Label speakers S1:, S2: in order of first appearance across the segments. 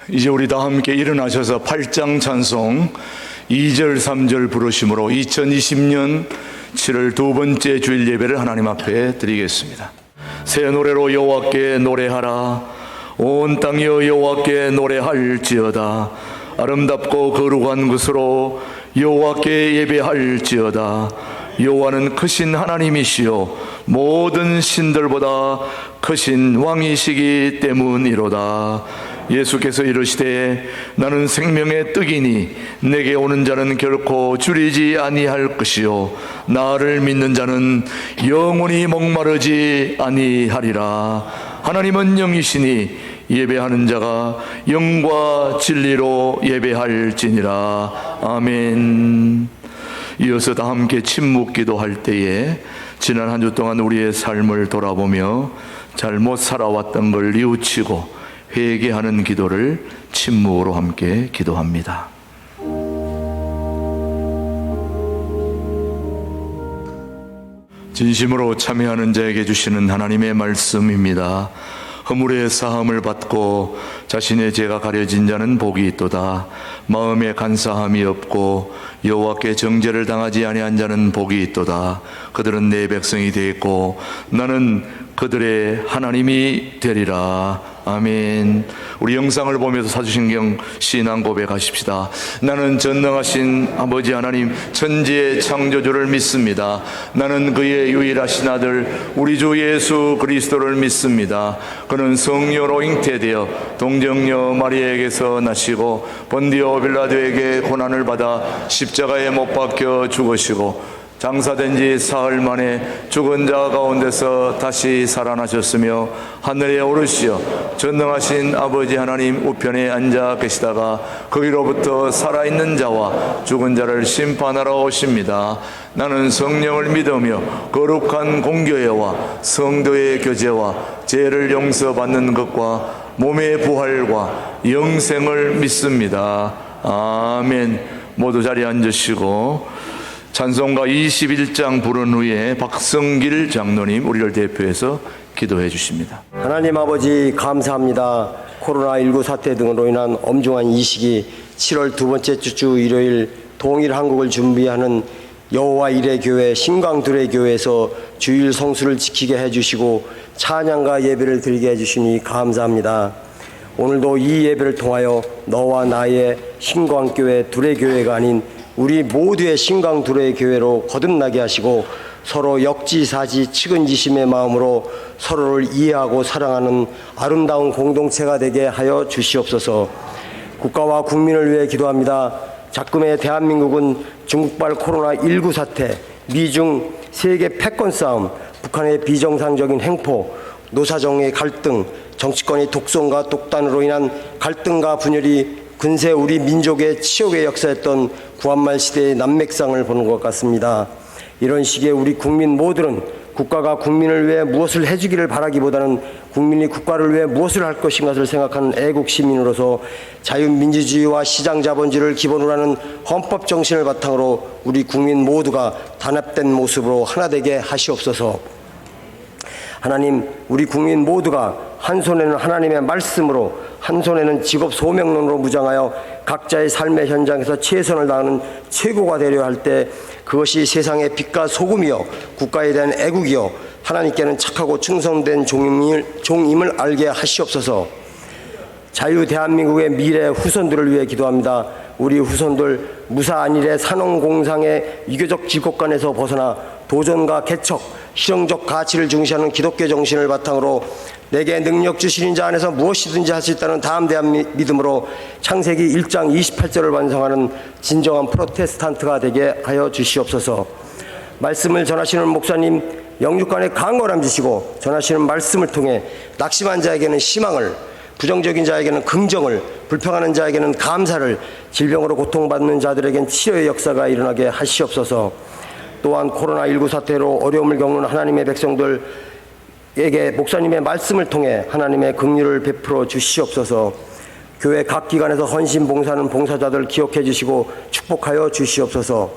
S1: 이제 우리 다 함께 일어나셔서 8장 찬송 2절 3절 부르심으로 2020년 7월 두 번째 주일 예배를 하나님 앞에 드리겠습니다. 새 노래로 여호와께 노래하라. 온 땅이여 여호와께 노래할지어다. 아름답고 거룩한 것으로 여호와께 예배할지어다. 여호와는 크신 하나님이시요 모든 신들보다 크신 왕이시기 때문이로다. 예수께서 이르시되 나는 생명의 떡이니 내게 오는 자는 결코 줄이지 아니할 것이요 나를 믿는 자는 영원히 목마르지 아니하리라. 하나님은 영이시니 예배하는 자가 영과 진리로 예배할지니라. 아멘. 이어서 다 함께 침묵 기도할 때에 지난 한 주 동안 우리의 삶을 돌아보며 잘못 살아왔던 걸 뉘우치고 회개하는 기도를 침묵으로 함께 기도합니다. 진심으로 참여하는 자에게 주시는 하나님의 말씀입니다. 허물의 사함을 받고 자신의 죄가 가려진 자는 복이 있도다. 마음에 간사함이 없고 여호와께 정죄를 당하지 아니한 자는 복이 있도다. 그들은 내 백성이 되겠고 나는 그들의 하나님이 되리라. 아멘. 우리 영상을 보면서 사주신경 신앙 고백하십시다. 나는 전능하신 아버지 하나님 천지의 창조주를 믿습니다. 나는 그의 유일하신 아들 우리 주 예수 그리스도를 믿습니다. 그는 성녀로 잉태되어 동정녀 마리아에게서 나시고 본디오 빌라도에게 고난을 받아 십자가에 못 박혀 죽으시고 장사된 지 사흘 만에 죽은 자 가운데서 다시 살아나셨으며 하늘에 오르시어 전능하신 아버지 하나님 우편에 앉아 계시다가 거기로부터 살아있는 자와 죽은 자를 심판하러 오십니다. 나는 성령을 믿으며 거룩한 공교회와 성도의 교제와 죄를 용서받는 것과 몸의 부활과 영생을 믿습니다. 아멘. 모두 자리에 앉으시고 찬송가 21장 부른 후에 박성길 장로님 우리를 대표해서 기도해 주십니다.
S2: 하나님 아버지 감사합니다. 코로나19 사태 등으로 인한 엄중한 이 시기 7월 두 번째 주 일요일 동일 한국을 준비하는 여호와 일의 교회 신광두레 교회에서 주일 성수를 지키게 해주시고 찬양과 예배를 드리게 해주시니 감사합니다. 오늘도 이 예배를 통하여 너와 나의 신광교회 두레교회가 아닌 우리 모두의 신광두레 교회로 거듭나게 하시고 서로 역지사지 측은지심의 마음으로 서로를 이해하고 사랑하는 아름다운 공동체가 되게 하여 주시옵소서. 국가와 국민을 위해 기도합니다. 작금의 대한민국은 중국발 코로나19 사태, 미중 세계 패권 싸움, 북한의 비정상적인 행포, 노사정의 갈등, 정치권의 독선과 독단으로 인한 갈등과 분열이 근세 우리 민족의 치욕의 역사였던 구한말 시대의 난맥상을 보는 것 같습니다. 이런 시기에 우리 국민 모두는 국가가 국민을 위해 무엇을 해주기를 바라기보다는 국민이 국가를 위해 무엇을 할 것인가를 생각하는 애국 시민으로서 자유민주주의와 시장자본주의를 기본으로 하는 헌법 정신을 바탕으로 우리 국민 모두가 단합된 모습으로 하나 되게 하시옵소서. 하나님, 우리 국민 모두가 한 손에는 하나님의 말씀으로 한 손에는 직업 소명론으로 무장하여 각자의 삶의 현장에서 최선을 다하는 최고가 되려 할 때 그것이 세상의 빛과 소금이요 국가에 대한 애국이요 하나님께는 착하고 충성된 종임을 알게 하시옵소서. 자유 대한민국의 미래 후손들을 위해 기도합니다. 우리 후손들 무사 안일의 산업공상의 이교적 질곡간에서 벗어나 도전과 개척, 실용적 가치를 중시하는 기독교 정신을 바탕으로 내게 능력 주시는 자 안에서 무엇이든지 할 수 있다는 담대한 믿음으로 창세기 1장 28절을 반성하는 진정한 프로테스탄트가 되게 하여 주시옵소서. 말씀을 전하시는 목사님 영육간에 강건함 주시고 전하시는 말씀을 통해 낙심한 자에게는 희망을, 부정적인 자에게는 긍정을, 불평하는 자에게는 감사를, 질병으로 고통받는 자들에겐 치료의 역사가 일어나게 하시옵소서. 또한 코로나19 사태로 어려움을 겪는 하나님의 백성들에게 목사님의 말씀을 통해 하나님의 긍휼을 베풀어 주시옵소서. 교회 각 기관에서 헌신 봉사하는 봉사자들 기억해 주시고 축복하여 주시옵소서.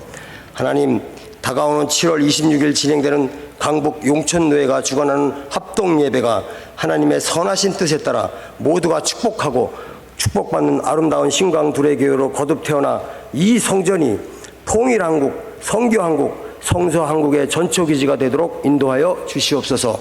S2: 하나님, 다가오는 7월 26일 진행되는 강북 용천노회가 주관하는 합동예배가 하나님의 선하신 뜻에 따라 모두가 축복하고 축복받는 아름다운 신광 둘의 교회로 거듭 태어나 이 성전이 통일한국, 성교한국, 성서한국의 전초기지가 되도록 인도하여 주시옵소서.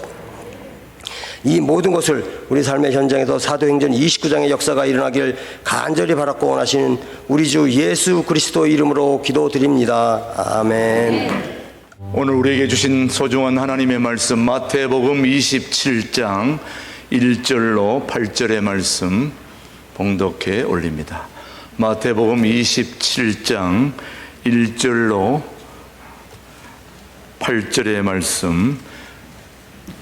S2: 이 모든 것을 우리 삶의 현장에서 사도행전 29장의 역사가 일어나길 간절히 바랐고 원하시는 우리 주 예수 그리스도 이름으로 기도드립니다. 아멘.
S1: 오늘 우리에게 주신 소중한 하나님의 말씀 마태복음 27장 1절로 8절의 말씀 봉독해 올립니다. 마태복음 27장 1절로 8절의 말씀.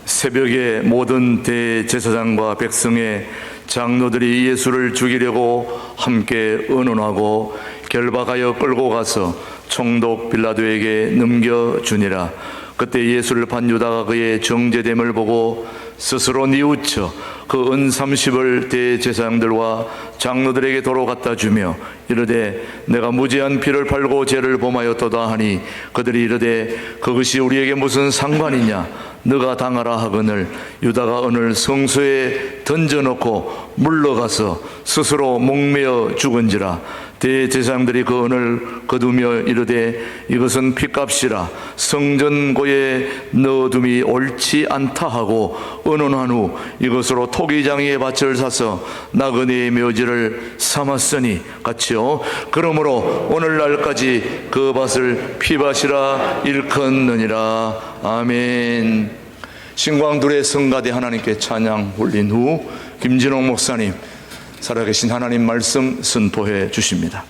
S1: 새벽에 모든 대제사장과 백성의 장로들이 예수를 죽이려고 함께 의논하고 결박하여 끌고 가서 총독 빌라도에게 넘겨주니라. 그때 예수를 판 유다가 그의 정죄됨을 보고 스스로 뉘우쳐 그 은 30을 대제사장들과 장로들에게 도로 갖다 주며 이르되 내가 무죄한 피를 팔고 죄를 범하였도다 하니 그들이 이르되 그것이 우리에게 무슨 상관이냐 너가 당하라 하거늘 유다가 은을 성소에 던져놓고 물러가서 스스로 목매어 죽은지라. 대제사장들이 그 은을 거두며 이르되 이것은 핏값이라 성전고에 넣어둠이 옳지 않다 하고 의논한 후 이것으로 토기장이의 밭을 사서 나그네의 묘지를 삼았으니 같이요. 그러므로 오늘날까지 그 밭을 피밭이라 일컫느니라. 아멘. 신광둘의 성가대 하나님께 찬양 올린 후 김진홍 목사님 살아계신 하나님 말씀 선포해 주십니다.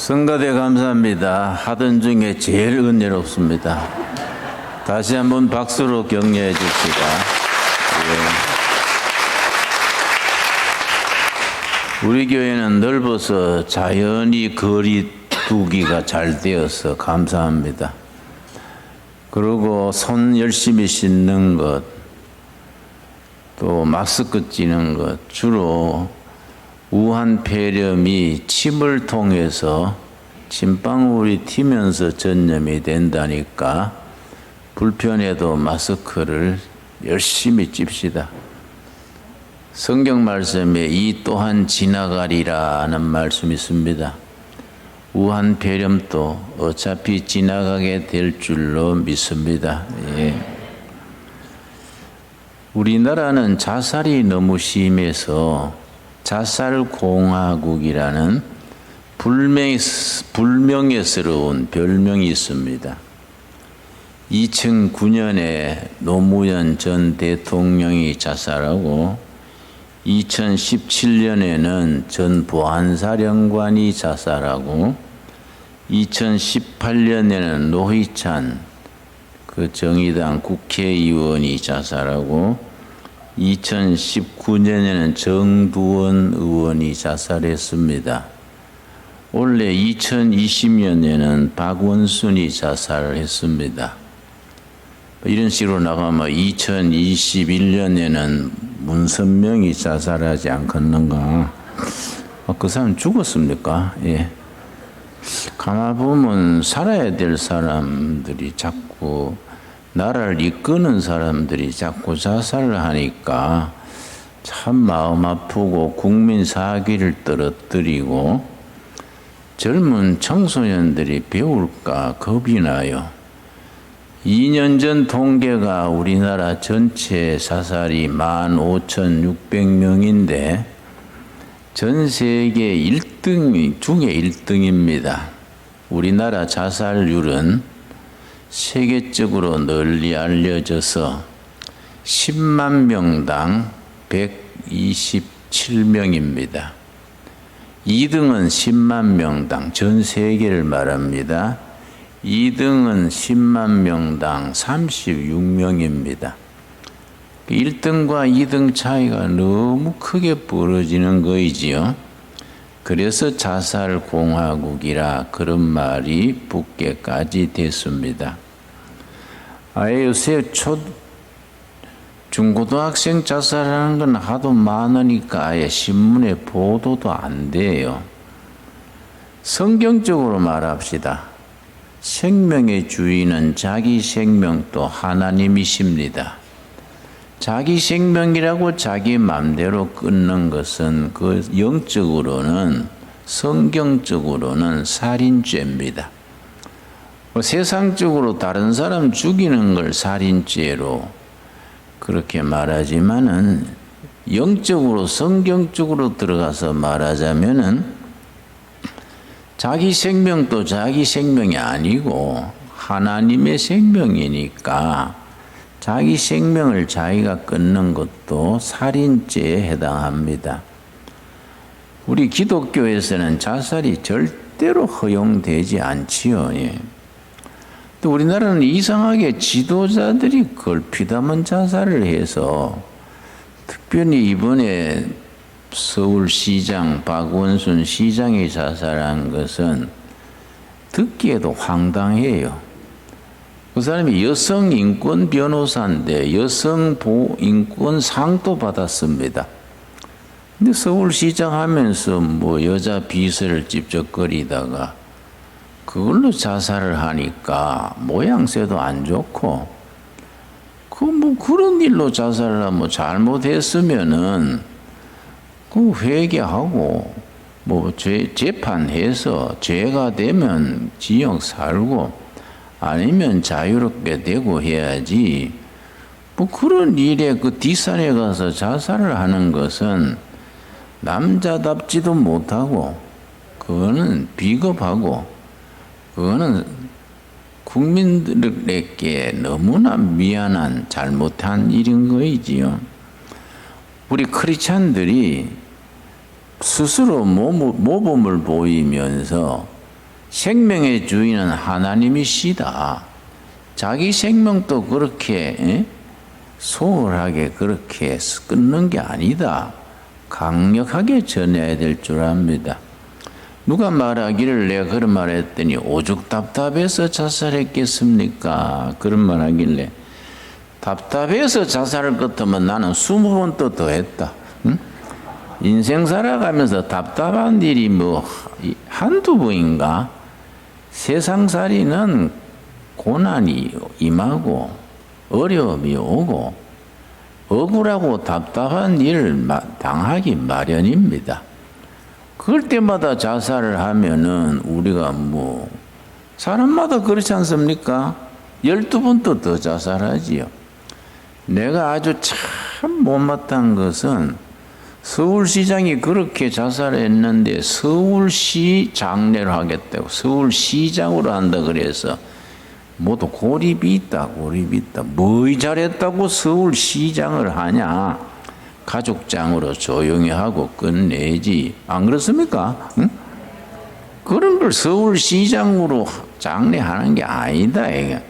S3: 성가대 감사합니다. 하던 중에 제일 은혜롭습니다. 다시 한번 박수로 격려해 줍시다. 예. 우리 교회는 넓어서 자연히 거리 두기가 잘 되어서 감사합니다. 그리고 손 열심히 씻는 것, 또 마스크 찌는 것, 주로 우한 폐렴이 침을 통해서 침방울이 튀면서 전염이 된다니까 불편해도 마스크를 열심히 찝시다. 성경 말씀에 이 또한 지나가리라는 말씀이 있습니다. 우한 폐렴도 어차피 지나가게 될 줄로 믿습니다. 예. 우리나라는 자살이 너무 심해서 자살공화국이라는 불명예스러운 별명이 있습니다. 2009년에 노무현 전 대통령이 자살하고 2017년에는 전 보안사령관이 자살하고 2018년에는 노회찬 그 정의당 국회의원이 자살하고 2019년에는 정두원 의원이 자살했습니다. 원래 2020년에는 박원순이 자살했습니다. 이런 식으로 나가면 2021년에는 문선명이 자살하지 않겠는가? 그 사람 죽었습니까? 예. 가만 보면 살아야 될 사람들이 자꾸 나라를 이끄는 사람들이 자꾸 자살을 하니까 참 마음 아프고 국민 사기를 떨어뜨리고 젊은 청소년들이 배울까 겁이 나요. 2년 전 통계가 우리나라 전체 자살이 15,600명인데 전 세계 1등 중에 1등입니다. 우리나라 자살률은 세계적으로 널리 알려져서 10만 명당 127명입니다. 2등은 10만 명당, 전 세계를 말합니다. 2등은 10만 명당 36명입니다. 1등과 2등 차이가 너무 크게 벌어지는 거이지요. 그래서 자살공화국이라 그런 말이 붙게까지 됐습니다. 아예 요새 중고등학생 자살하는 건 하도 많으니까 아예 신문에 보도도 안 돼요. 성경적으로 말합시다. 생명의 주인은 자기 생명도 하나님이십니다. 자기 생명이라고 자기 마음대로 끊는 것은 그 영적으로는 성경적으로는 살인죄입니다. 세상적으로 다른 사람 죽이는 걸 살인죄로 그렇게 말하지만은 영적으로 성경적으로 들어가서 말하자면은 자기 생명도 자기 생명이 아니고 하나님의 생명이니까 자기 생명을 자기가 끊는 것도 살인죄에 해당합니다. 우리 기독교에서는 자살이 절대로 허용되지 않지요. 예. 또 우리나라는 이상하게 지도자들이 걸핏하면 자살을 해서 특별히 이번에 서울시장 박원순 시장이 자살한 것은 듣기에도 황당해요. 그 사람이 여성 인권 변호사인데 여성 인권 상도 받았습니다. 근데 서울시장 하면서 뭐 여자 비서를 찝쩍거리다가 그걸로 자살을 하니까 모양새도 안 좋고 그 뭐 그런 일로 자살을 하면 잘못했으면은 그 회개하고 뭐 재판해서 죄가 되면 징역 살고 아니면 자유롭게 되고 해야지 뭐 그런 일에 그 뒷산에 가서 자살을 하는 것은 남자답지도 못하고 그거는 비겁하고 그거는 국민들에게 너무나 미안한 잘못한 일인 거이지요. 우리 크리스찬들이 스스로 모범을 보이면서 생명의 주인은 하나님이시다. 자기 생명도 그렇게 소홀하게 그렇게 끊는 게 아니다. 강력하게 전해야 될 줄 압니다. 누가 말하기를 내가 그런 말을 했더니 오죽 답답해서 자살했겠습니까? 그런 말 하길래 답답해서 자살할 것 같으면 나는 20번 또 더 했다. 응? 인생 살아가면서 답답한 일이 뭐 한두 번인가? 세상살이는 고난이 임하고 어려움이 오고 억울하고 답답한 일을 당하기 마련입니다. 그럴 때마다 자살을 하면은 우리가 뭐 사람마다 그렇지 않습니까? 12번도 더 자살하지요. 내가 아주 참 못마땅한 것은 서울시장이 그렇게 자살했는데 서울시 장례를 하겠다고 서울시장으로 한다 그래서 모두 고립이 있다. 뭐 잘했다고 서울시장을 하냐. 가족장으로 조용히 하고 끝내지. 안 그렇습니까? 응? 그런 걸 서울시장으로 장례하는 게 아니다. 이게.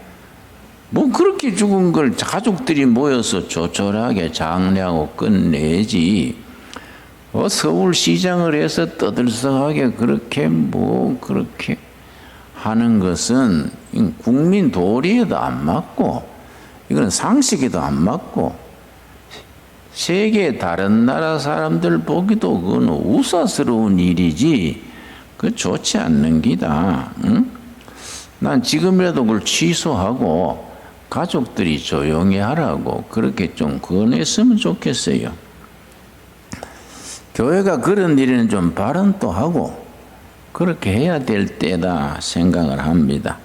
S3: 뭐 그렇게 죽은 걸 가족들이 모여서 조촐하게 장례하고 끝내지. 서울시장을 해서 떠들썩하게 그렇게 하는 것은 국민 도리에도 안 맞고 이건 상식에도 안 맞고 세계 다른 나라 사람들 보기도 그건 우사스러운 일이지 그 좋지 않는 기다. 응? 난 지금이라도 그걸 취소하고 가족들이 조용히 하라고 그렇게 좀 권했으면 좋겠어요. 교회가 그런 일에는 좀 발언도 하고 그렇게 해야 될 때다 생각을 합니다.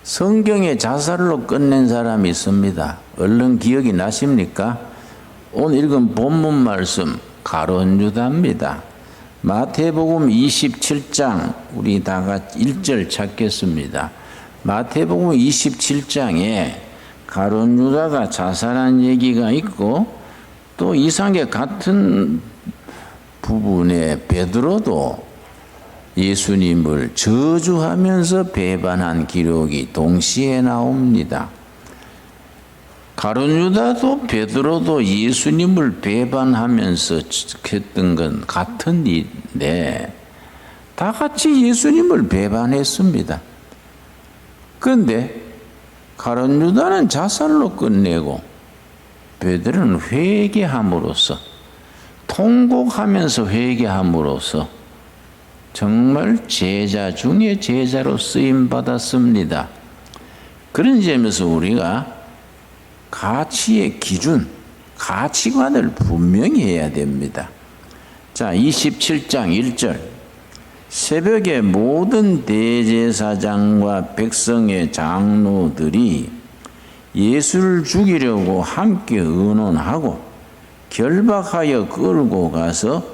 S3: 성경에 자살로 끝낸 사람이 있습니다. 얼른 기억이 나십니까? 오늘 읽은 본문 말씀 가룟유다입니다. 마태복음 27장 우리 다 같이 1절 찾겠습니다. 마태복음 27장에 가룟유다가 자살한 얘기가 있고 또 이상하게 같은 부분에 베드로도 예수님을 저주하면서 배반한 기록이 동시에 나옵니다. 가룟유다도 베드로도 예수님을 배반하면서 했던 건 같은 일인데 다 같이 예수님을 배반했습니다. 그런데 가룟유다는 자살로 끝내고 베드로는 회개함으로써 통곡하면서 회개함으로써 정말 제자 중에 제자로 쓰임 받았습니다. 그런 점에서 우리가 가치의 기준, 가치관을 분명히 해야 됩니다. 자, 27장 1절. 새벽에 모든 대제사장과 백성의 장로들이 예수를 죽이려고 함께 의논하고 결박하여 끌고 가서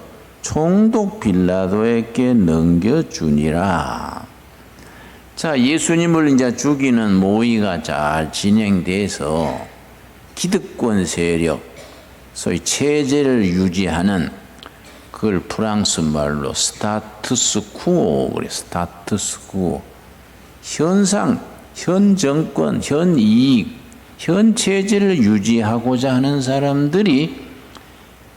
S3: 총독 빌라도에게 넘겨주니라. 자, 예수님을 이제 죽이는 모의가 잘 진행돼서 기득권 세력, 소위 체제를 유지하는 그걸 프랑스 말로 스타투스쿠오 그래. 스타투스쿠오. 현 정권, 현 이익, 현 체제를 유지하고자 하는 사람들이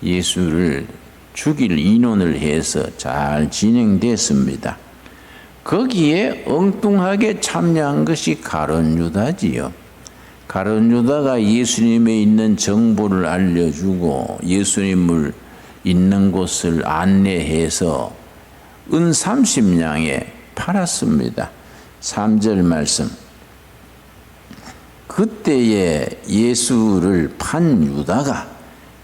S3: 예수를 죽일 인원을 해서 잘 진행됐습니다. 거기에 엉뚱하게 참여한 것이 가룟유다지요. 가룟유다가 예수님의 있는 정보를 알려주고 예수님을 있는 곳을 안내해서 은 30냥에 팔았습니다. 3절 말씀. 그때에 예수를 판 유다가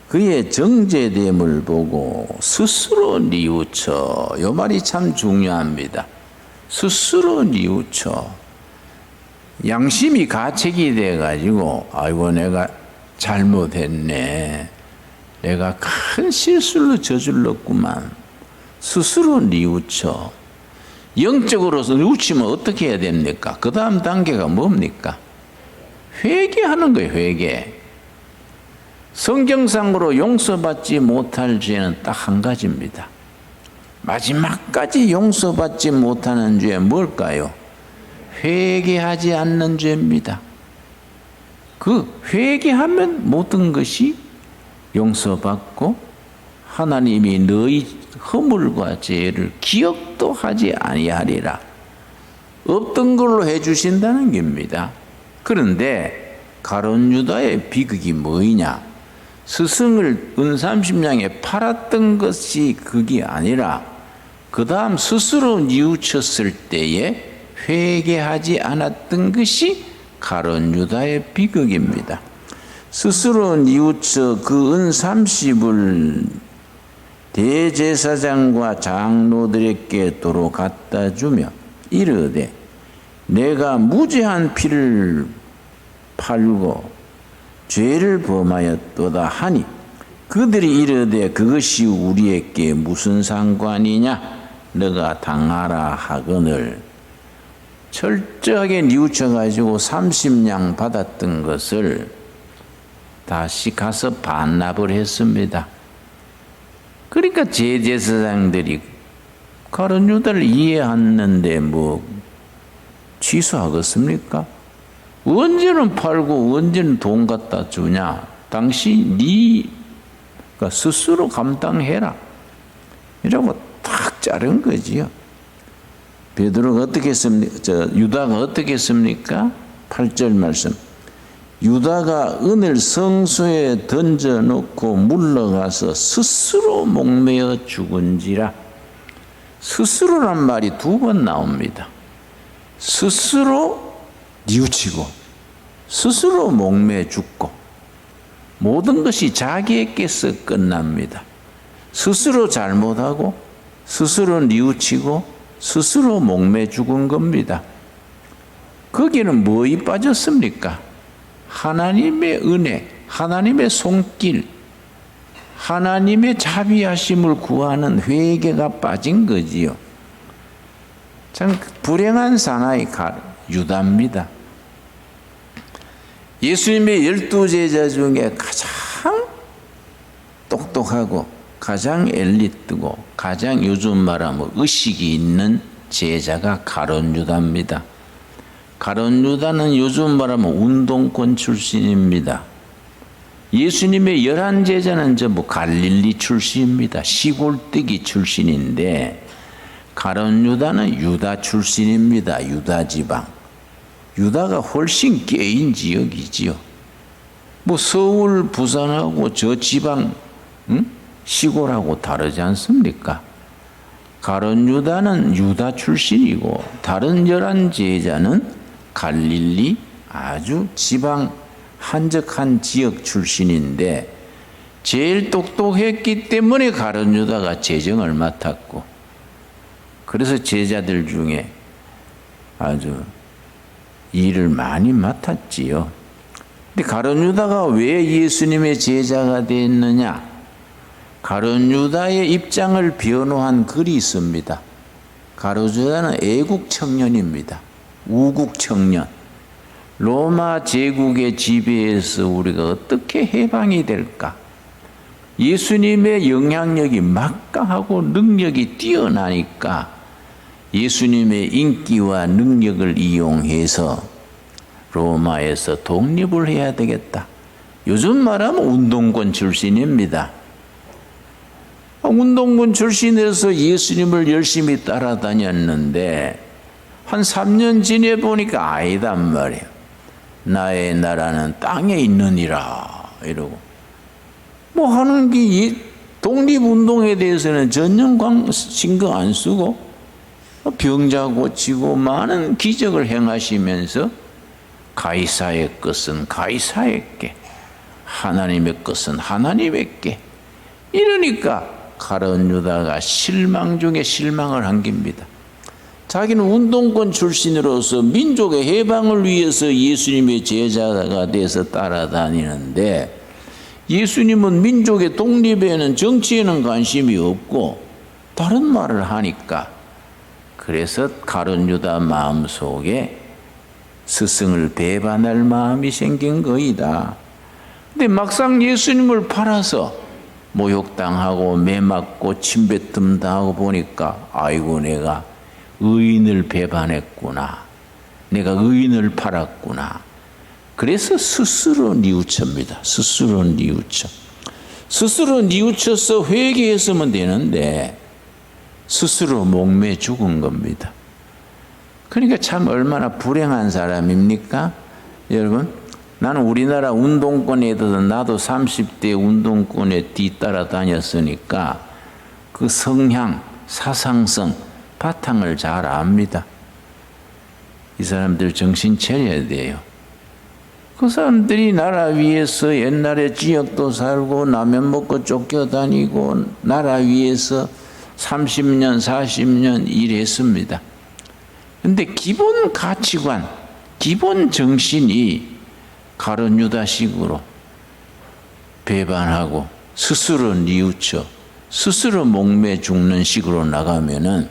S3: 그의 정죄됨을 보고 스스로 뉘우쳐. 이 말이 참 중요합니다. 스스로 뉘우쳐. 양심이 가책이 돼가지고 아이고 내가 잘못했네. 내가 큰 실수를 저질렀구만. 스스로 뉘우쳐. 영적으로서 뉘우치면 어떻게 해야 됩니까? 그 다음 단계가 뭡니까? 회개하는 거예요. 회개. 성경상으로 용서받지 못할 죄는 딱 한 가지입니다. 마지막까지 용서받지 못하는 죄 뭘까요? 회개하지 않는 죄입니다. 그 회개하면 모든 것이 용서받고 하나님이 너희 허물과 죄를 기억도 하지 아니하리라. 없던 걸로 해주신다는 겁니다. 그런데 가룟 유다의 비극이 뭐이냐? 스승을 은30냥에 팔았던 것이 그게 아니라 그 다음 스스로 뉘우쳤을 때에 회개하지 않았던 것이 가룟 유다의 비극입니다. 스스로 뉘우쳐 그 은 30을 대제사장과 장로들에게 도로 갖다 주며 이르되 내가 무죄한 피를 팔고 죄를 범하였도다 하니 그들이 이르되 그것이 우리에게 무슨 상관이냐 너가 당하라 하거늘 철저하게 뉘우쳐가지고 30냥 받았던 것을 다시 가서 반납을 했습니다. 그러니까 제제사장들이 가룟 유다를 이해했는데 뭐 취소하겠습니까? 언제는 팔고 언제는 돈 갖다 주냐? 당시 네가 스스로 감당해라. 이라고 탁 자른 거지요. 베드로가 어떻게 했습니까? 유다가 어떻게 했습니까? 8절 말씀. 유다가 은을 성소에 던져놓고 물러가서 스스로 목매어 죽은지라. 스스로란 말이 2번 나옵니다. 스스로 뉘우치고 스스로 목매 죽고 모든 것이 자기에게서 끝납니다. 스스로 잘못하고 스스로 뉘우치고 스스로 목매 죽은 겁니다. 거기는 뭐에 빠졌습니까? 하나님의 은혜, 하나님의 손길, 하나님의 자비하심을 구하는 회개가 빠진 거지요. 참 불행한 사나이 유다입니다. 예수님의 12제자 중에 가장 똑똑하고 가장 엘리트고 가장 요즘 말하면 의식이 있는 제자가 가룟 유다입니다. 가룟 유다는 요즘 말하면 운동권 출신입니다. 예수님의 11제자는 전부 갈릴리 출신입니다. 시골뜨기 출신인데 가룟 유다는 유다 출신입니다. 유다 지방. 유다가 훨씬 깨인 지역이지요. 뭐 서울, 부산하고 저 지방 시골하고 다르지 않습니까? 가룟 유다는 유다 출신이고 다른 11제자는 갈릴리 아주 지방 한적한 지역 출신인데 제일 똑똑했기 때문에 가룟 유다가 재정을 맡았고 그래서 제자들 중에 아주 일을 많이 맡았지요. 근데 가룟 유다가 왜 예수님의 제자가 됐느냐? 가룟 유다의 입장을 변호한 글이 있습니다. 가룟 유다는 애국 청년입니다. 우국 청년. 로마 제국의 지배에서 우리가 어떻게 해방이 될까? 예수님의 영향력이 막강하고 능력이 뛰어나니까 예수님의 인기와 능력을 이용해서 로마에서 독립을 해야 되겠다. 요즘 말하면 운동권 출신입니다. 운동권 출신에서 예수님을 열심히 따라다녔는데 한 3년 지내보니까 아니단 말이에요. 나의 나라는 땅에 있느니라 이러고 뭐 하는 게 독립운동에 대해서는 전혀 신경 안 쓰고 병자 고치고 많은 기적을 행하시면서 가이사의 것은 가이사에게 하나님의 것은 하나님에게 이러니까 가룟 유다가 실망 중에 실망을 한 겁니다. 자기는 운동권 출신으로서 민족의 해방을 위해서 예수님의 제자가 돼서 따라다니는데 예수님은 민족의 독립에는 정치에는 관심이 없고 다른 말을 하니까 그래서 가룟 유다 마음속에 스승을 배반할 마음이 생긴 거이다. 근데 막상 예수님을 팔아서 모욕당하고 매 맞고 침뱉음 당하고 보니까 아이고 내가 의인을 배반했구나. 내가 의인을 팔았구나. 그래서 스스로 뉘우칩니다. 스스로 뉘우쳐. 스스로 뉘우쳐서 회개했으면 되는데 스스로 목매 죽은 겁니다. 그러니까 참 얼마나 불행한 사람입니까? 여러분, 나는 우리나라 운동권에 대해서 나도 30대 운동권에 뒤따라 다녔으니까 그 성향, 사상성, 바탕을 잘 압니다. 이 사람들 정신 차려야 돼요. 그 사람들이 나라 위해서 옛날에 지역도 살고 라면 먹고 쫓겨다니고 나라 위해서 30년, 40년 일했습니다. 근데 기본 가치관, 기본 정신이 가룟 유다식으로 배반하고 스스로 뉘우쳐 스스로 목매 죽는 식으로 나가면은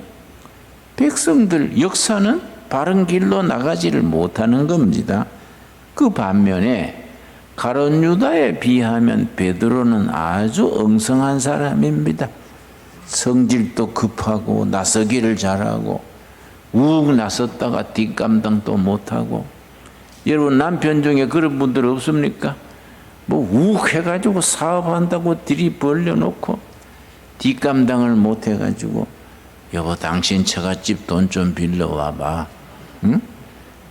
S3: 백성들 역사는 바른 길로 나가지를 못하는 겁니다. 그 반면에 가룟 유다에 비하면 베드로는 아주 엉성한 사람입니다. 성질도 급하고 나서기를 잘하고 욱 나섰다가 뒷감당도 못하고. 여러분 남편 중에 그런 분들 없습니까? 뭐 욱 해가지고 사업한다고 들이 벌려놓고 뒷감당을 못해가지고 여보 당신 처갓집 돈 좀 빌려와봐. 응?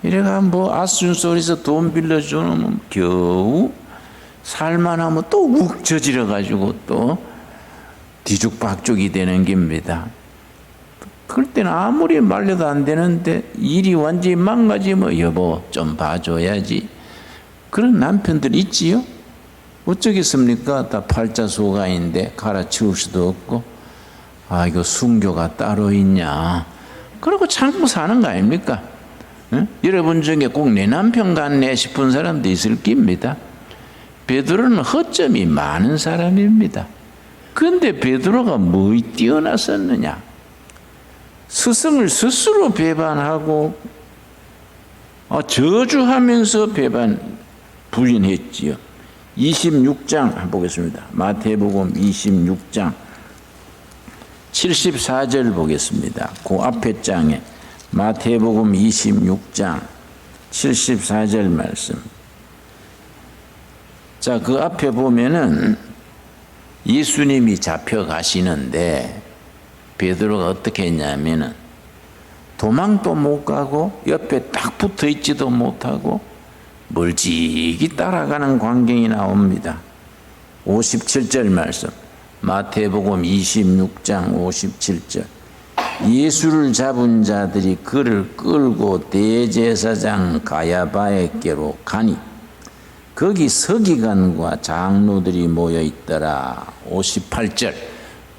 S3: 이래가 뭐 아순소리에서 돈 빌려주면 겨우 살만하면 또 욱 저지러가지고 또 뒤죽박죽이 되는 겁니다. 그럴 때는 아무리 말려도 안 되는데 일이 완전히 망가지면 여보 좀 봐줘야지. 그런 남편들 있지요? 어쩌겠습니까? 다 팔자소가인데 갈아치울 수도 없고 아 이거 순교가 따로 있냐. 그러고 참고 사는 거 아닙니까? 응? 여러분 중에 꼭 내 남편 같네 싶은 사람도 있을 겁니다. 베드로는 허점이 많은 사람입니다. 그런데 베드로가 뭐에 뛰어났었느냐? 스승을 스스로 배반하고 저주하면서 부인했지요. 26장 보겠습니다. 마태복음 26장 74절 보겠습니다. 그 앞에 장에 마태복음 26장 74절 말씀. 자, 그 앞에 보면은 예수님이 잡혀가시는데 베드로가 어떻게 했냐면은 도망도 못 가고 옆에 딱 붙어 있지도 못하고 멀찍이 따라가는 광경이 나옵니다. 57절 말씀. 마태복음 26장 57절. 예수를 잡은 자들이 그를 끌고 대제사장 가야바에게로 가니 거기 서기관과 장로들이 모여 있더라. 58절.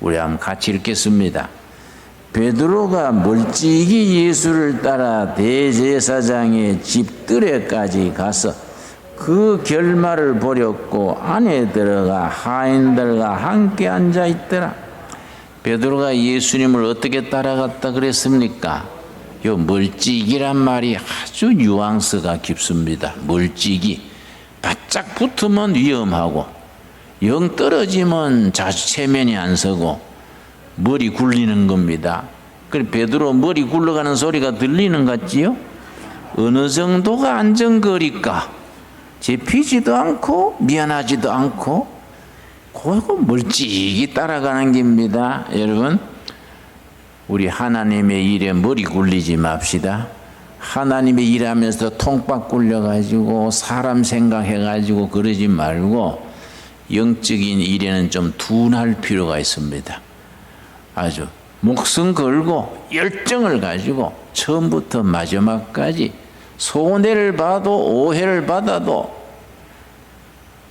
S3: 우리 한번 같이 읽겠습니다. 베드로가 멀찍이 예수를 따라 대제사장의 집 뜰에까지 가서 그 결말을 보렸고 안에 들어가 하인들과 함께 앉아 있더라. 베드로가 예수님을 어떻게 따라갔다 그랬습니까? 요 멀찍이란 말이 아주 뉘앙스가 깊습니다. 멀찍이. 바짝 붙으면 위험하고 영 떨어지면 체면이 안 서고 머리 굴리는 겁니다. 그래 베드로 머리 굴러가는 소리가 들리는 것 같지요? 어느 정도가 안정거리까? 잡히지도 않고 미안하지도 않고 그거 멀찍이 따라가는 겁니다. 여러분 우리 하나님의 일에 머리 굴리지 맙시다. 하나님의 일하면서 통박 굴려가지고 사람 생각해가지고 그러지 말고 영적인 일에는 좀 둔할 필요가 있습니다. 아주 목숨 걸고 열정을 가지고 처음부터 마지막까지 손해를 봐도 오해를 받아도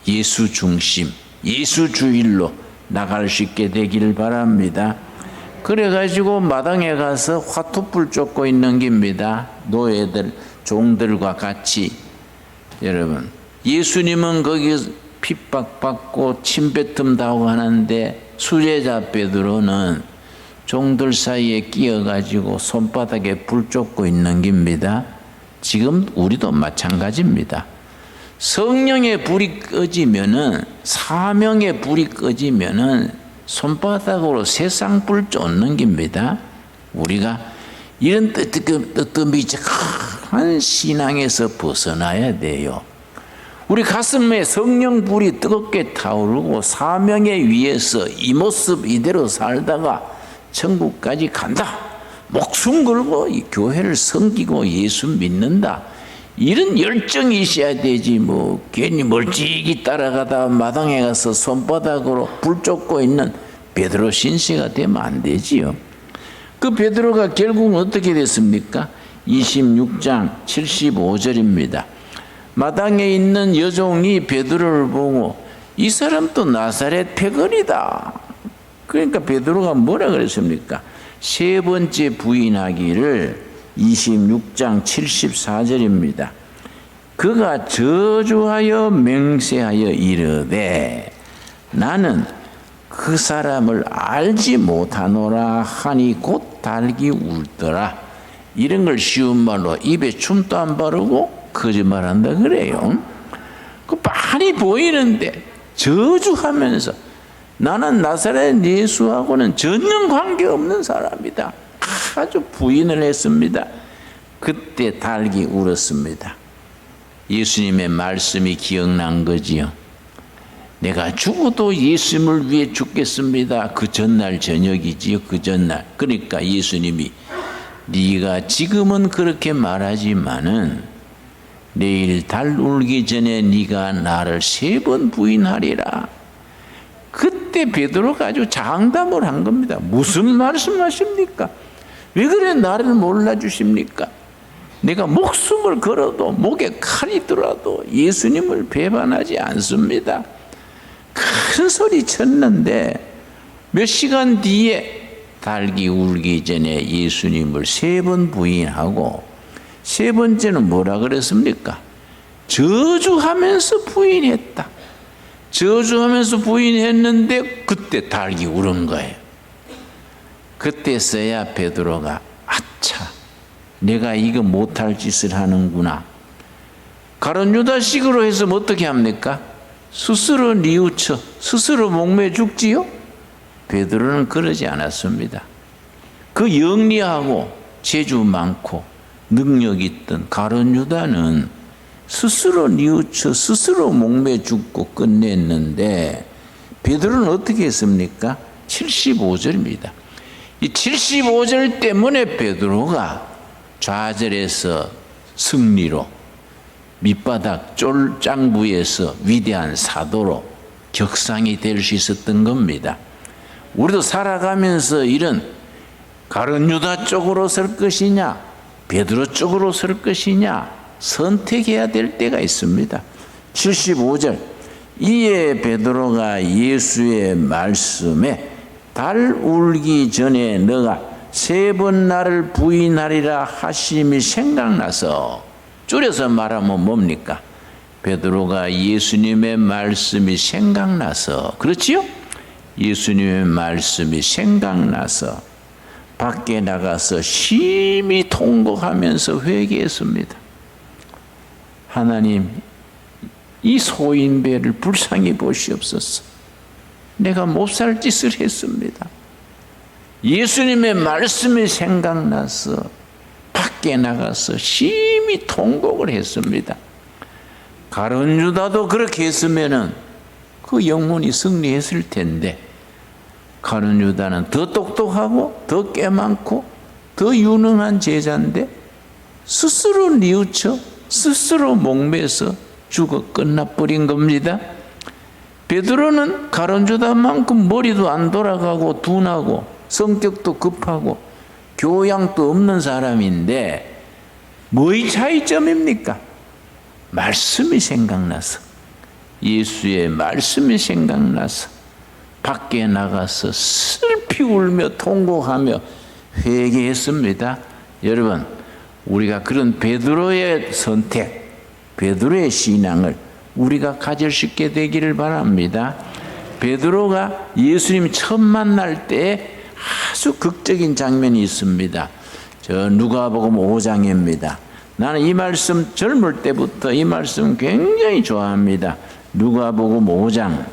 S3: 예수 중심, 예수 주일로 나갈 수 있게 되기를 바랍니다. 그래가지고 마당에 가서 화투불 쫓고 있는 겁니다. 노예들, 종들과 같이. 여러분, 예수님은 거기 핍박받고 침뱉음 당하고 하는데 수제자 베드로는 종들 사이에 끼어가지고 손바닥에 불 쫓고 있는 겁니다. 지금 우리도 마찬가지입니다. 성령의 불이 꺼지면은, 사명의 불이 꺼지면은 손바닥으로 세상 불 쫓는 겁니다. 우리가 이런 뜨뜻미적한 신앙에서 벗어나야 돼요. 우리 가슴에 성령 불이 뜨겁게 타오르고 사명의 위에서 이 모습 이대로 살다가 천국까지 간다. 목숨 걸고 이 교회를 섬기고 예수 믿는다. 이런 열정이 있어야 되지, 뭐 괜히 멀찍이 따라가다 마당에 가서 손바닥으로 불 쫓고 있는 베드로 신세가 되면 안 되지요. 그 베드로가 결국은 어떻게 됐습니까? 26장 75절입니다. 마당에 있는 여종이 베드로를 보고 이 사람도 나사렛 패거리다. 그러니까 베드로가 뭐라 그랬습니까? 세 번째 부인하기를 26장 74절입니다. 그가 저주하여 맹세하여 이르되 나는 그 사람을 알지 못하노라 하니 곧 달기 울더라. 이런 걸 쉬운 말로 입에 춤도 안 바르고 거짓말한다 그래요. 그 많이 보이는데 저주하면서 나는 나사렛 예수하고는 전혀 관계없는 사람이다. 아주 부인을 했습니다. 그때 달기 울었습니다. 예수님의 말씀이 기억난 거지요. 내가 죽어도 예수님을 위해 죽겠습니다. 그 전날 저녁이지요. 그 전날. 그러니까 예수님이 네가 지금은 그렇게 말하지만은 내일 달 울기 전에 네가 나를 3번 부인하리라. 그때 베드로가 아주 장담을 한 겁니다. 무슨 말씀하십니까? 왜 그래 나를 몰라주십니까? 내가 목숨을 걸어도 목에 칼이 들어도 예수님을 배반하지 않습니다. 큰 소리 쳤는데 몇 시간 뒤에 달기 울기 전에 예수님을 3번 부인하고 세 번째는 뭐라 그랬습니까? 저주하면서 부인했다. 저주하면서 부인했는데 그때 달기 울은 거예요. 그때서야 베드로가 아차, 내가 이거 못할 짓을 하는구나. 가룟 유다식으로 해서 어떻게 합니까? 스스로 뉘우쳐 스스로 목매 죽지요? 베드로는 그러지 않았습니다. 그 영리하고 재주 많고 능력 있던 가룟 유다는 스스로 뉘우쳐 스스로 목매 죽고 끝냈는데 베드로는 어떻게 했습니까? 75절입니다. 이 75절 때문에 베드로가 좌절에서 승리로 밑바닥 쫄장부에서 위대한 사도로 격상이 될 수 있었던 겁니다. 우리도 살아가면서 이런 가룟 유다 쪽으로 설 것이냐 베드로 쪽으로 설 것이냐 선택해야 될 때가 있습니다. 75절 이에 베드로가 예수의 말씀에 달 울기 전에 너가 3번 나를 부인하리라 하심이 생각나서, 줄여서 말하면 뭡니까? 베드로가 예수님의 말씀이 생각나서, 그렇지요? 예수님의 말씀이 생각나서 밖에 나가서 심히 통곡하면서 회개했습니다. 하나님, 이 소인배를 불쌍히 보시옵소서. 내가 못 살 짓을 했습니다. 예수님의 말씀이 생각나서 밖에 나가서 심히 통곡을 했습니다. 가룟 유다도 그렇게 했으면은 그 영혼이 승리했을 텐데, 가룟 유다는 더 똑똑하고 더 깨많고 더 유능한 제자인데 스스로 뉘우쳐 스스로 목매서 죽어 끝나버린 겁니다. 베드로는 가룟 유다만큼 머리도 안 돌아가고 둔하고 성격도 급하고 교양도 없는 사람인데 뭐의 차이점입니까? 말씀이 생각나서, 예수의 말씀이 생각나서 밖에 나가서 슬피 울며 통곡하며 회개했습니다. 여러분, 우리가 그런 베드로의 선택, 베드로의 신앙을 우리가 가질 수 있게 되기를 바랍니다. 베드로가 예수님 처음 만날 때 아주 극적인 장면이 있습니다. 저 누가복음 5장입니다. 나는 이 말씀 젊을 때부터 이 말씀 굉장히 좋아합니다. 누가복음 5장.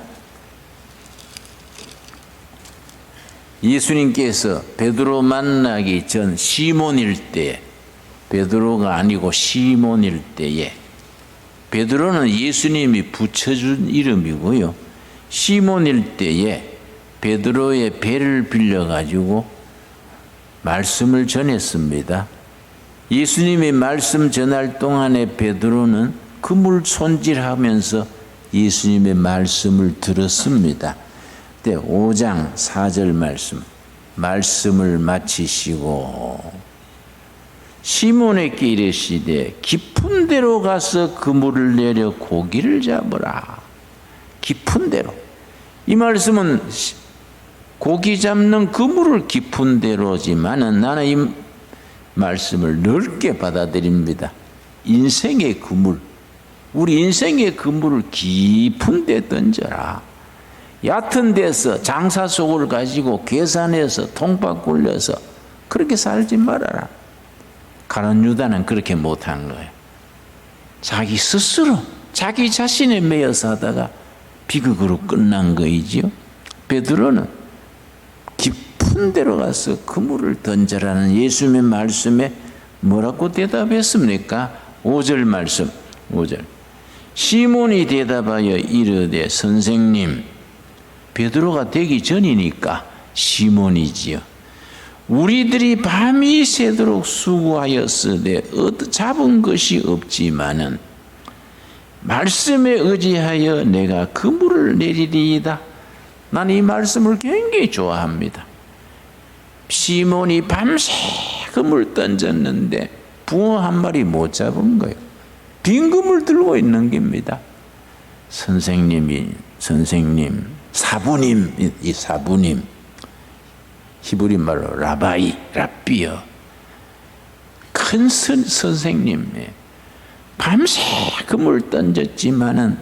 S3: 예수님께서 베드로 만나기 전 시몬일 때에, 베드로가 아니고 시몬일 때에, 베드로는 예수님이 붙여준 이름이고요. 시몬일 때에 베드로의 배를 빌려가지고 말씀을 전했습니다. 예수님이 말씀 전할 동안에 베드로는 그물 손질하면서 예수님의 말씀을 들었습니다. 그때 5장 4절 말씀을 마치시고 시몬에게 이르시되 깊은 데로 가서 그물을 내려 고기를 잡으라. 깊은 데로. 이 말씀은 고기 잡는 그물을 깊은 데로지만은 나는 이 말씀을 넓게 받아들입니다. 인생의 그물, 우리 인생의 그물을 깊은 데 던져라. 얕은 데서 장사 속을 가지고 계산해서 통박 굴려서 그렇게 살지 말아라. 가룟 유다는 그렇게 못한 거예요. 자기 스스로 자기 자신에 매여 사다가 비극으로 끝난 거이지요. 베드로는 깊은 데로 가서 그물을 던져라는 예수님의 말씀에 뭐라고 대답했습니까? 5절 말씀, 5절. 시몬이 대답하여 이르되 선생님, 베드로가 되기 전이니까 시몬이지요. 우리들이 밤이 새도록 수고하였으되 잡은 것이 없지만은 말씀에 의지하여 내가 그물을 내리리이다. 나는 이 말씀을 굉장히 좋아합니다. 시몬이 밤새 그물 던졌는데 붕어 한 마리 못 잡은 거예요. 빈 그물 들고 있는 겁니다. 선생님, 사부님, 이 사부님, 히브리 말로 라바이, 랍비여, 큰 선생님, 밤새 그물 던졌지만은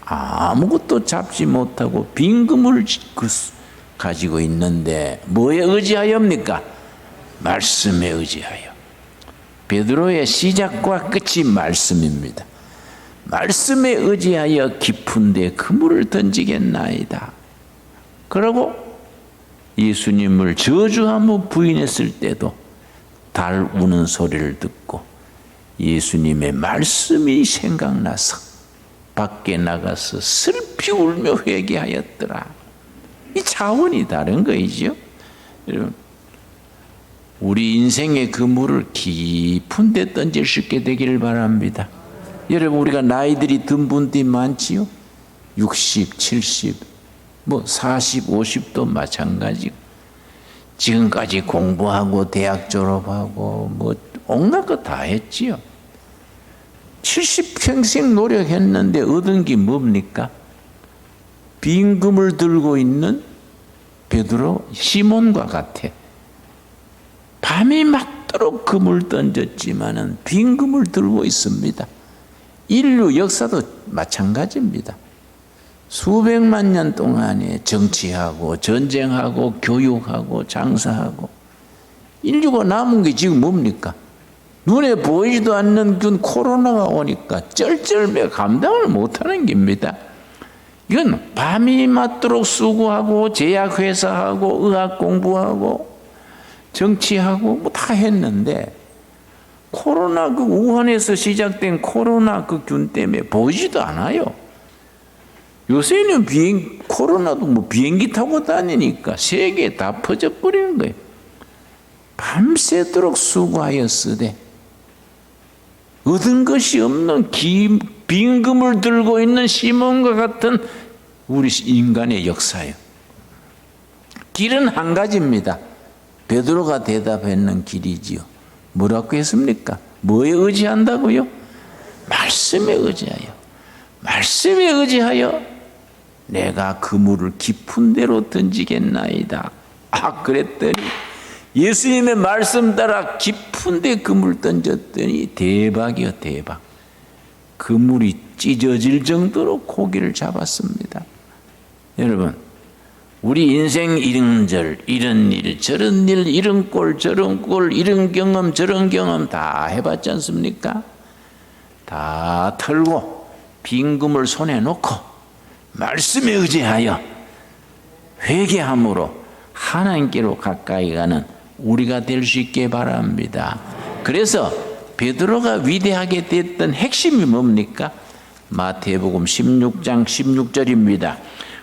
S3: 아무것도 잡지 못하고 빈 그물 가지고 있는데 뭐에 의지하여입니까? 말씀에 의지하여. 베드로의 시작과 끝이 말씀입니다. 말씀에 의지하여 깊은 데 그물을 던지겠나이다. 그러고 예수님을 저주하며 부인했을 때도 달 우는 소리를 듣고 예수님의 말씀이 생각나서 밖에 나가서 슬피 울며 회개하였더라. 이 차원이 다른 거이죠. 여러분, 우리 인생의 그물을 깊은 데 던질 수 있게 되기를 바랍니다. 여러분, 우리가 나이들이 든 분들이 많지요. 60, 70, 40, 50도 마찬가지고 지금까지 공부하고 대학 졸업하고 온갖 거 다 했지요. 70평생 노력했는데 얻은 게 뭡니까? 빈 그물 들고 있는 베드로, 시몬과 같아. 밤이 맞도록 그물 던졌지만은 빈 그물 들고 있습니다. 인류 역사도 마찬가지입니다. 수백만 년 동안에 정치하고 전쟁하고 교육하고 장사하고 인류가 남은 게 지금 뭡니까? 눈에 보이지도 않는 균 코로나가 오니까 쩔쩔매 감당을 못하는 겁니다. 이건 밤이 맞도록 수고하고 제약회사하고 의학 공부하고 정치하고 다 했는데 코로나 그 우한에서 시작된 코로나 그 균 때문에 보이지도 않아요. 요새는 코로나도 비행기 타고 다니니까 세계에 다 퍼져버리는 거예요. 밤새도록 수고하였으되 얻은 것이 없는 빈 그물 들고 있는 시몬과 같은 우리 인간의 역사예요. 길은 한 가지입니다. 베드로가 대답했는 길이지요. 뭐라고 했습니까? 뭐에 의지한다고요? 말씀에 의지하여. 말씀에 의지하여 내가 그물을 깊은 데로 던지겠나이다. 그랬더니 예수님의 말씀 따라 깊은 데 그물 던졌더니 대박이요, 대박. 그물이 찢어질 정도로 고기를 잡았습니다. 여러분, 우리 인생 이런절, 이런 일, 저런 일, 이런 꼴, 저런 꼴, 이런 경험, 저런 경험 다 해봤지 않습니까? 다 털고 빈금을 손에 놓고 말씀에 의지하여 회개함으로 하나님께로 가까이 가는 우리가 될 수 있게 바랍니다. 그래서 베드로가 위대하게 됐던 핵심이 뭡니까? 마태복음 16장 16절입니다.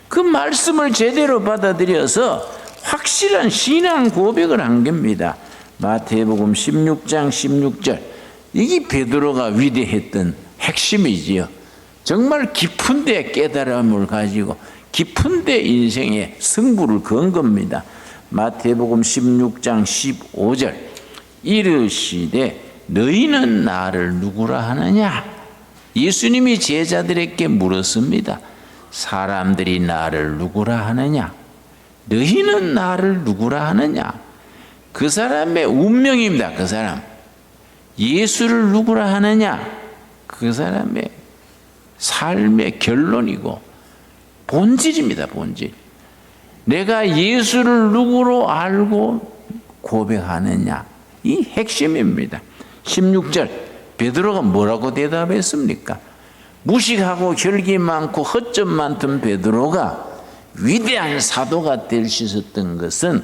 S3: 그 말씀을 제대로 받아들여서 확실한 신앙 고백을 한 겁니다. 마태복음 16장 16절. 이게 베드로가 위대했던 핵심이지요. 정말 깊은 데 깨달음을 가지고 깊은 데 인생의 승부를 건 겁니다. 마태복음 16장 15절. 이르시되 너희는 나를 누구라 하느냐? 예수님이 제자들에게 물었습니다. 사람들이 나를 누구라 하느냐? 너희는 나를 누구라 하느냐? 그 사람의 운명입니다. 그 사람. 예수를 누구라 하느냐? 그 사람의 삶의 결론이고 본질입니다. 본질. 내가 예수를 누구로 알고 고백하느냐? 이 핵심입니다. 16절 베드로가 뭐라고 대답했습니까? 무식하고 혈기 많고 허점 많던 베드로가 위대한 사도가 될 수 있었던 것은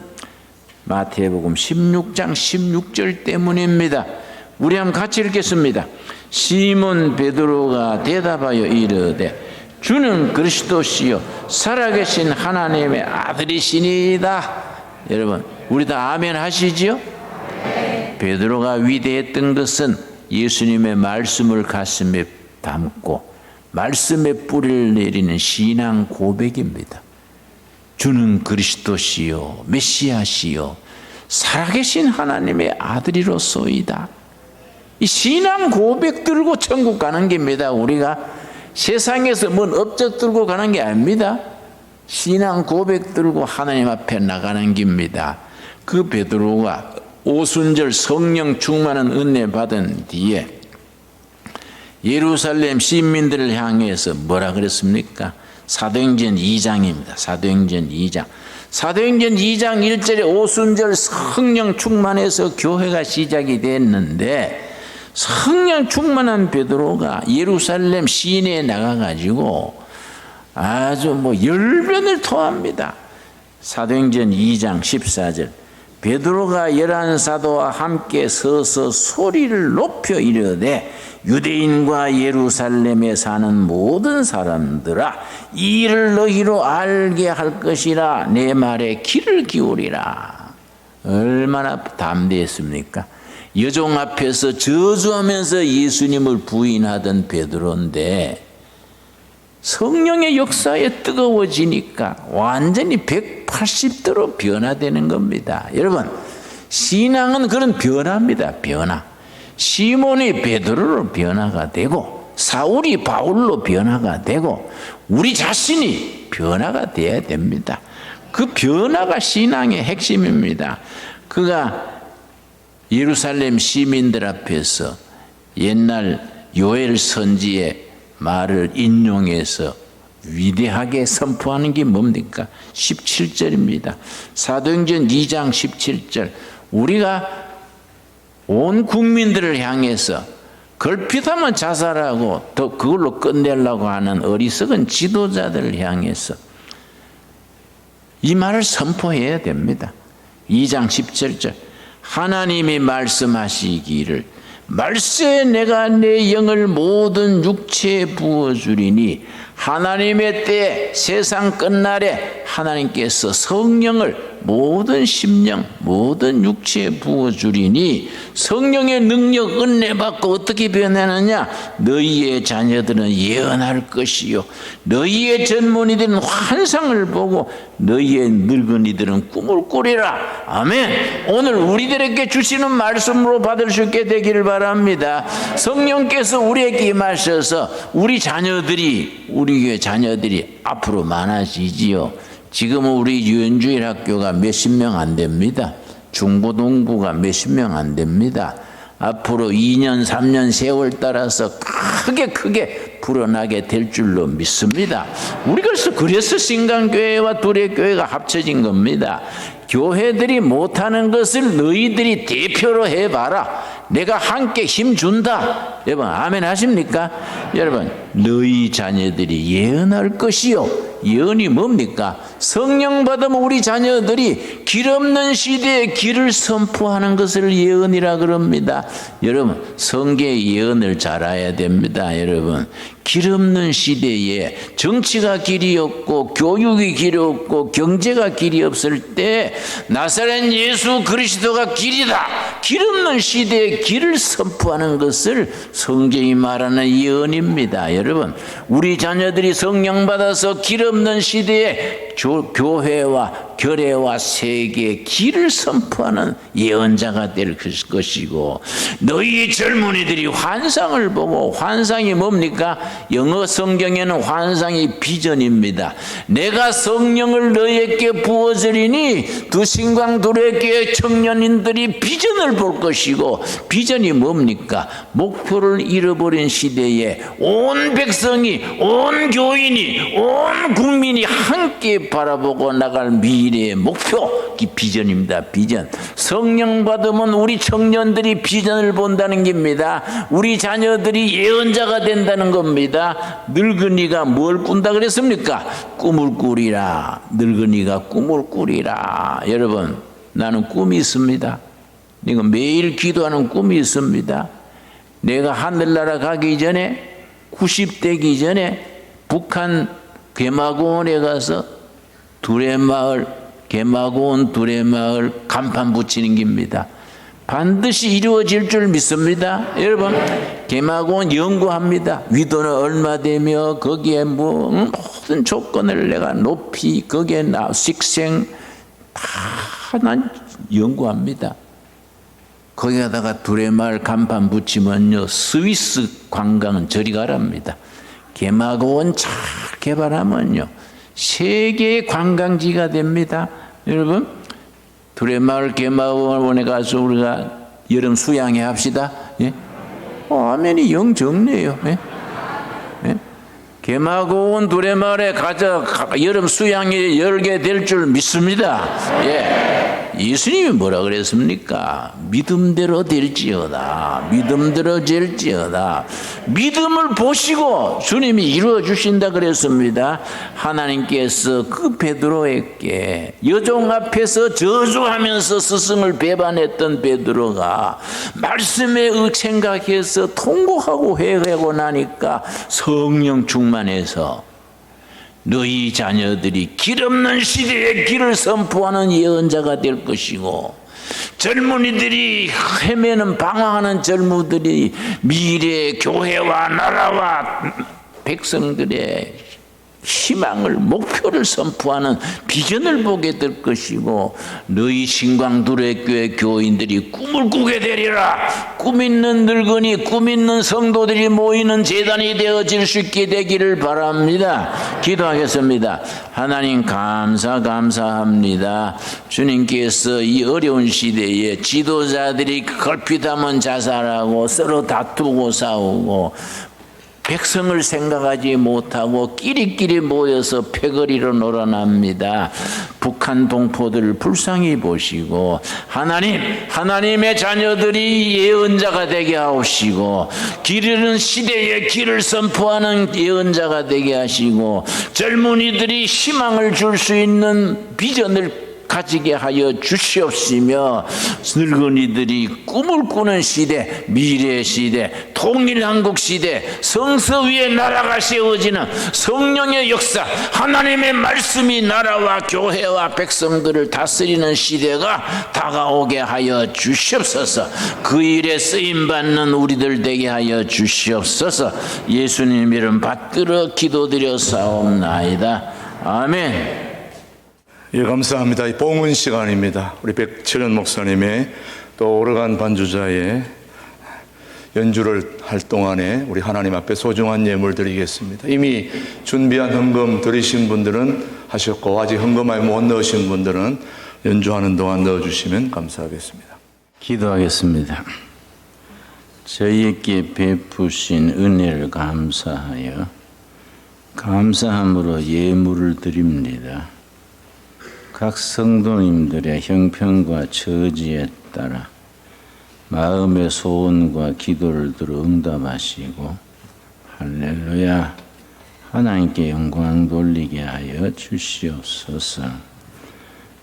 S3: 마태복음 16장 16절 때문입니다. 우리 한번 같이 읽겠습니다. 시몬 베드로가 대답하여 이르되 주는 그리스도시요 살아계신 하나님의 아들이시니이다. 여러분 우리 다 아멘 하시지요? 베드로가 위대했던 것은 예수님의 말씀을 가슴에 담고 말씀에 뿌리를 내리는 신앙 고백입니다. 주는 그리스도시요 메시아시요 살아계신 하나님의 아들이로소이다. 이 신앙 고백 들고 천국 가는 겁니다. 우리가 세상에서 뭔 업적 들고 가는 게 아닙니다. 신앙 고백 들고 하나님 앞에 나가는 겁니다. 그 베드로가 오순절 성령 충만한 은혜 받은 뒤에 예루살렘 시민들을 향해서 뭐라 그랬습니까? 사도행전 2장입니다. 사도행전 2장. 사도행전 2장 1절에 오순절 성령 충만해서 교회가 시작이 됐는데 성령 충만한 베드로가 예루살렘 시내에 나가가지고 아주 열변을 토합니다. 사도행전 2장 14절. 베드로가 11사도와 함께 서서 소리를 높여 이르되 유대인과 예루살렘에 사는 모든 사람들아 이 일을 너희로 알게 할 것이라 내 말에 귀를 기울이라. 얼마나 담대했습니까? 여종 앞에서 저주하면서 예수님을 부인하던 베드로인데 성령의 역사에 뜨거워지니까 완전히 180도로 변화되는 겁니다. 여러분 신앙은 그런 변화입니다. 변화. 시몬이 베드로로 변화가 되고 사울이 바울로 변화가 되고 우리 자신이 변화가 돼야 됩니다. 그 변화가 신앙의 핵심입니다. 그가 예루살렘 시민들 앞에서 옛날 요엘 선지의 말을 인용해서 위대하게 선포하는 게 뭡니까? 17절입니다. 사도행전 2장 17절. 우리가 온 국민들을 향해서 걸핏하면 자살하고 더 그걸로 끝내려고 하는 어리석은 지도자들을 향해서 이 말을 선포해야 됩니다. 2장 17절. 하나님이 말씀하시기를 말세에 내가 내 영을 모든 육체에 부어주리니 하나님의 때에 세상 끝날에 하나님께서 성령을 모든 심령 모든 육체에 부어주리니 성령의 능력 은혜 받고 어떻게 변하느냐? 너희의 자녀들은 예언할 것이요 너희의 젊은이들은 환상을 보고 너희의 늙은이들은 꿈을 꾸리라. 아멘. 오늘 우리들에게 주시는 말씀으로 받을 수 있게 되기를 바랍니다. 성령께서 우리에게 임하셔서 우리 교회 자녀들이 앞으로 많아지지요. 지금은 우리 유엔주일 학교가 몇십 명 안 됩니다. 중고등부가 몇십 명 안 됩니다. 앞으로 2년, 3년 세월 따라서 크게 불어나게 될 줄로 믿습니다. 우리가 그래서 신강교회와 두레교회가 합쳐진 겁니다. 교회들이 못하는 것을 너희들이 대표로 해봐라. 내가 함께 힘준다. 여러분 아멘 하십니까? 여러분 너희 자녀들이 예언할 것이요. 예언이 뭡니까? 성령 받으면 우리 자녀들이 길 없는 시대에 길을 선포하는 것을 예언이라 그럽니다. 여러분 성경의 예언을 잘 알아야 됩니다. 여러분 길 없는 시대에 정치가 길이 없고 교육이 길이 없고 경제가 길이 없을 때 나사렛 예수 그리스도가 길이다. 길 없는 시대에 길을 선포하는 것을 성경이 말하는 예언입니다. 여러분 우리 자녀들이 성령 받아서 길 없는 시대에 교회와 교회와 세계의 길을 선포하는 예언자가 될 것이고 너희 젊은이들이 환상을 보고 환상이 뭡니까? 영어 성경에는 환상이 비전입니다. 내가 성령을 너희에게 부어주리니 두 신광 두레교회 청년인들이 비전을 볼 것이고 비전이 뭡니까? 목표를 잃어버린 시대에 온 백성이 온 교인이 온 국민이 함께 바라보고 나갈 미래의 목표 이 비전입니다. 비전. 성령 받으면 우리 청년들이 비전을 본다는 겁니다. 우리 자녀들이 예언자가 된다는 겁니다. 늙은이가 뭘 꾼다 그랬습니까? 꿈을 꾸리라. 늙은이가 꿈을 꾸리라. 여러분 나는 꿈이 있습니다. 내가 매일 기도하는 꿈이 있습니다. 내가 하늘나라 가기 전에 90되기 전에 북한 개마고원에 가서 개마고원 두레마을 간판 붙이는 겁니다. 반드시 이루어질 줄 믿습니다. 여러분 개마고원 연구합니다. 위도는 얼마 되며 거기에 모든 조건을 내가 높이 거기에 식생 다 난 연구합니다. 거기다가 두레마을 간판 붙이면요 스위스 관광은 저리 가랍니다. 개마고원 잘 개발하면요 세계의 관광지가 됩니다. 여러분 두레마을 개마고원에 가서 우리가 여름 수양회 합시다. 예? 아멘이 영 적네요. 예? 예? 개마고원 두레마을에 가서 여름 수양회 열게 될 줄 믿습니다. 예. 예수님이 뭐라 그랬습니까? 믿음대로 될지어다. 믿음대로 될지어다. 믿음을 보시고 주님이 이루어 주신다 그랬습니다. 하나님께서 그 베드로에게 여종 앞에서 저주하면서 스승을 배반했던 베드로가 말씀에 생각해서 통곡하고 회개하고 나니까 성령 충만해서 너희 자녀들이 길 없는 시대에 길을 선포하는 예언자가 될 것이고 젊은이들이 헤매는 방황하는 젊은이들이 미래의 교회와 나라와 백성들의 희망을 목표를 선포하는 비전을 보게 될 것이고 너희 신광두레교회 교인들이 꿈을 꾸게 되리라. 꿈 있는 늙은이 꿈 있는 성도들이 모이는 재단이 되어질 수 있게 되기를 바랍니다. 기도하겠습니다. 하나님 감사합니다. 주님께서 이 어려운 시대에 지도자들이 걸핏하면 자살하고 서로 다투고 싸우고 백성을 생각하지 못하고 끼리끼리 모여서 패거리로 놀아납니다. 북한 동포들을 불쌍히 보시고 하나님의 자녀들이 예언자가 되게 하시고 길 잃은 시대에 길을 선포하는 예언자가 되게 하시고 젊은이들이 희망을 줄 수 있는 비전을 가지게 하여 주시옵시며 늙은이들이 꿈을 꾸는 시대, 미래 시대, 통일한국 시대, 성서 위에 나라가 세워지는 성령의 역사, 하나님의 말씀이 나라와 교회와 백성들을 다스리는 시대가 다가오게 하여 주시옵소서. 그 일에 쓰임받는 우리들 되게 하여 주시옵소서. 예수님 이름 받들어 기도드려 사옵나이다. 아멘.
S1: 예, 감사합니다. 이 봉헌 시간입니다. 우리 백철현 목사님의 또 오르간 반주자의 연주를 할 동안에 우리 하나님 앞에 소중한 예물 드리겠습니다. 이미 준비한 헌금 드리신 분들은 하셨고 아직 헌금에 못 넣으신 분들은 연주하는 동안 넣어주시면 감사하겠습니다.
S3: 기도하겠습니다. 저희에게 베푸신 은혜를 감사하여 감사함으로 예물을 드립니다. 각 성도님들의 형편과 처지에 따라 마음의 소원과 기도를 들어 응답하시고 할렐루야 하나님께 영광 돌리게 하여 주시옵소서.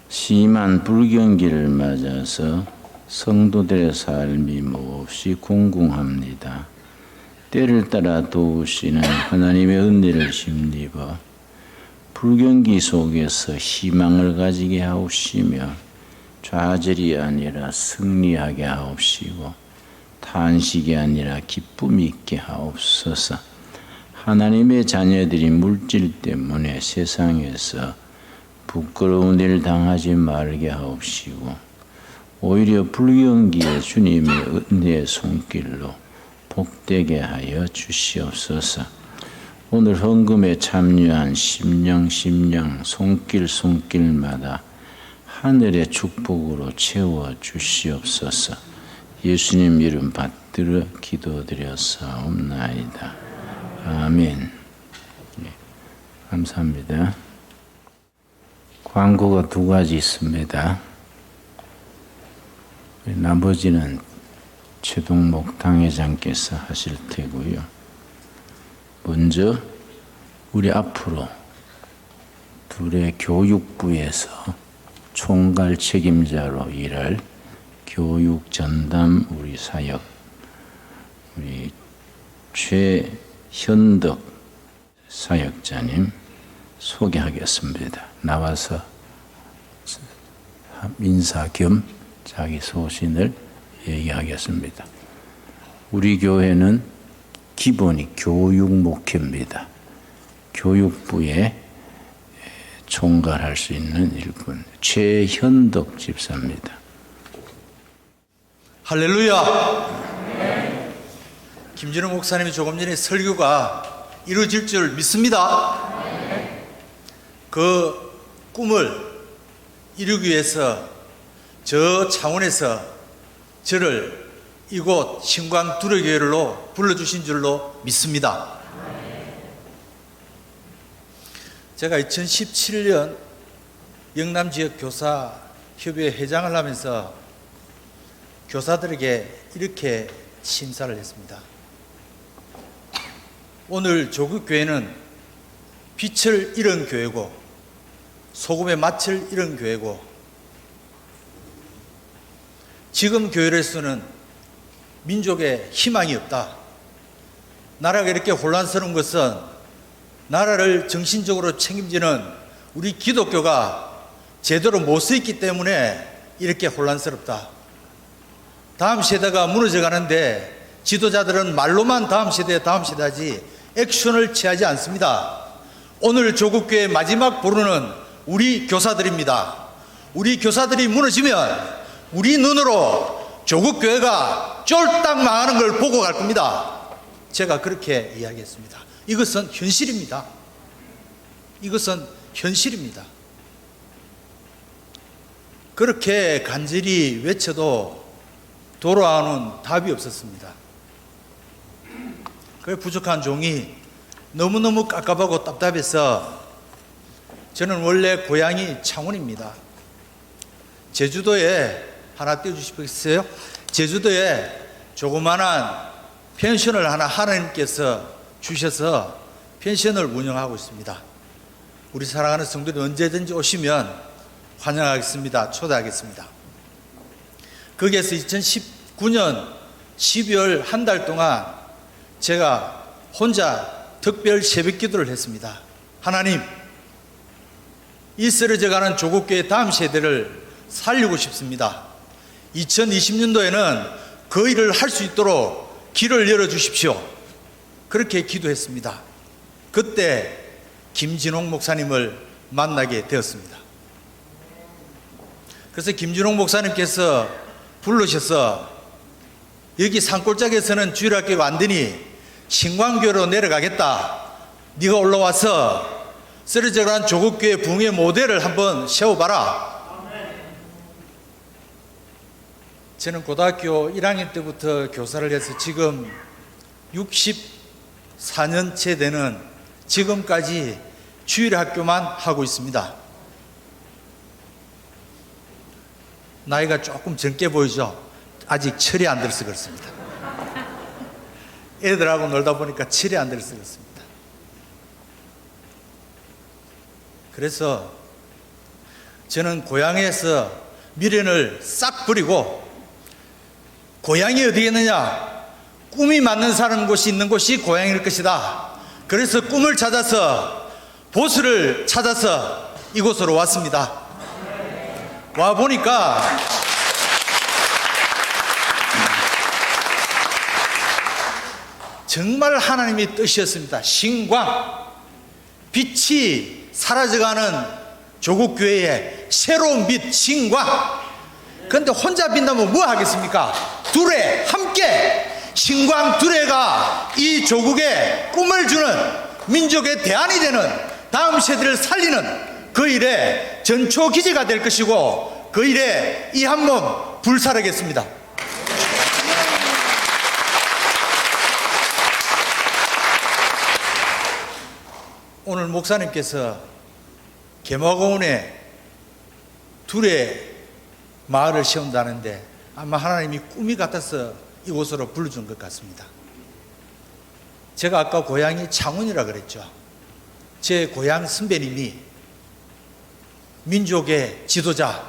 S3: 심한 불경기를 맞아서 성도들의 삶이 몹시 궁궁합니다. 때를 따라 도우시는 하나님의 은혜를 힘입어 불경기 속에서 희망을 가지게 하옵시며 좌절이 아니라 승리하게 하옵시고 탄식이 아니라 기쁨이 있게 하옵소서. 하나님의 자녀들이 물질 때문에 세상에서 부끄러운 일 당하지 말게 하옵시고 오히려 불경기에 주님의 은혜의 손길로 복되게 하여 주시옵소서. 오늘 헌금에 참여한 심령 손길마다 하늘의 축복으로 채워 주시옵소서. 예수님 이름 받들어 기도드렸사옵나이다. 아멘. 예, 감사합니다. 광고가 2가지 있습니다. 나머지는 최동목 당회장께서 하실 테고요. 먼저 우리 앞으로 둘의 교육부에서 총괄 책임자로 일할 교육 전담 우리 사역 우리 최현덕 사역자님 소개하겠습니다. 나와서 인사 겸 자기 소신을 얘기하겠습니다. 우리 교회는 기본이 교육 목회입니다. 교육부에 총괄할 수 있는 일꾼 최현덕 집사입니다.
S4: 할렐루야. 김진호 목사님이 조금 전에 설교가 이루어질 줄 믿습니다. 그 꿈을 이루기 위해서 저 차원에서 저를 이곳 신광두려교회로 불러주신 줄로 믿습니다. 제가 2017년 영남지역교사협의회 회장을 하면서 교사들에게 이렇게 심사를 했습니다. 오늘 조국교회는 빛을 잃은 교회고 소금의 맛을 잃은 교회고 지금 교회로서는 민족의 희망이 없다. 나라가 이렇게 혼란스러운 것은 나라를 정신적으로 책임지는 우리 기독교가 제대로 못 서 있기 때문에 이렇게 혼란스럽다. 다음 세대가 무너져 가는데 지도자들은 말로만 다음 세대하지 액션을 취하지 않습니다. 오늘 조국교회 마지막 보루는 우리 교사들입니다. 우리 교사들이 무너지면 우리 눈으로 조국교회가 쫄딱 망하는 걸 보고 갈 겁니다. 제가 그렇게 이야기했습니다. 이것은 현실입니다. 이것은 현실입니다. 그렇게 간절히 외쳐도 돌아오는 답이 없었습니다. 그 부족한 종이 너무너무 깝깝하고 답답해서 저는 원래 고향이 창원입니다. 제주도에 하나 띄워주시겠어요? 제주도에 조그만한 펜션을 하나 하나님께서 주셔서 펜션을 운영하고 있습니다. 우리 사랑하는 성도들이 언제든지 오시면 환영하겠습니다. 초대하겠습니다. 거기에서 2019년 12월 한 달 동안 제가 혼자 특별 새벽 기도를 했습니다. 하나님, 이 쓰러져가는 조국교회 다음 세대를 살리고 싶습니다. 2020년도에는 그 일을 할 수 있도록 길을 열어주십시오. 그렇게 기도했습니다. 그때 김진홍 목사님을 만나게 되었습니다. 그래서 김진홍 목사님께서 부르셔서 여기 산골짜기에서는 주일학교가 안 되니 신광교로 내려가겠다. 네가 올라와서 쓰러져간 조국교회 붕의 모델을 한번 세워봐라. 저는 고등학교 1학년 때부터 교사를 해서 지금 64년째 되는 지금까지 주일학교만 하고 있습니다. 나이가 조금 젊게 보이죠? 아직 철이 안 들어서 그렇습니다. 애들하고 놀다 보니까 철이 안 들어서 그렇습니다. 그래서 저는 고향에서 미련을 싹 버리고 고향이 어디겠느냐? 꿈이 맞는 사람 곳이 있는 곳이 고향일 것이다. 그래서 꿈을 찾아서 보수를 찾아서 이곳으로 왔습니다. 와 보니까 정말 하나님의 뜻이었습니다. 신광, 빛이 사라져가는 조국교회의 새로운 빛, 신광. 그런데 혼자 빛나면 뭐 하겠습니까? 둘에 함께 신광 둘레가 이 조국에 꿈을 주는 민족의 대안이 되는 다음 세대를 살리는 그 일에 전초기지가 될 것이고 그 일에 이 한 몸 불사르겠습니다. 오늘 목사님께서 개마고원에 둘의 마을을 세운다는데 아마 하나님이 꿈이 같아서 이곳으로 불러준 것 같습니다. 제가 아까 고향이 창원이라 그랬죠. 제 고향 선배님이 민족의 지도자,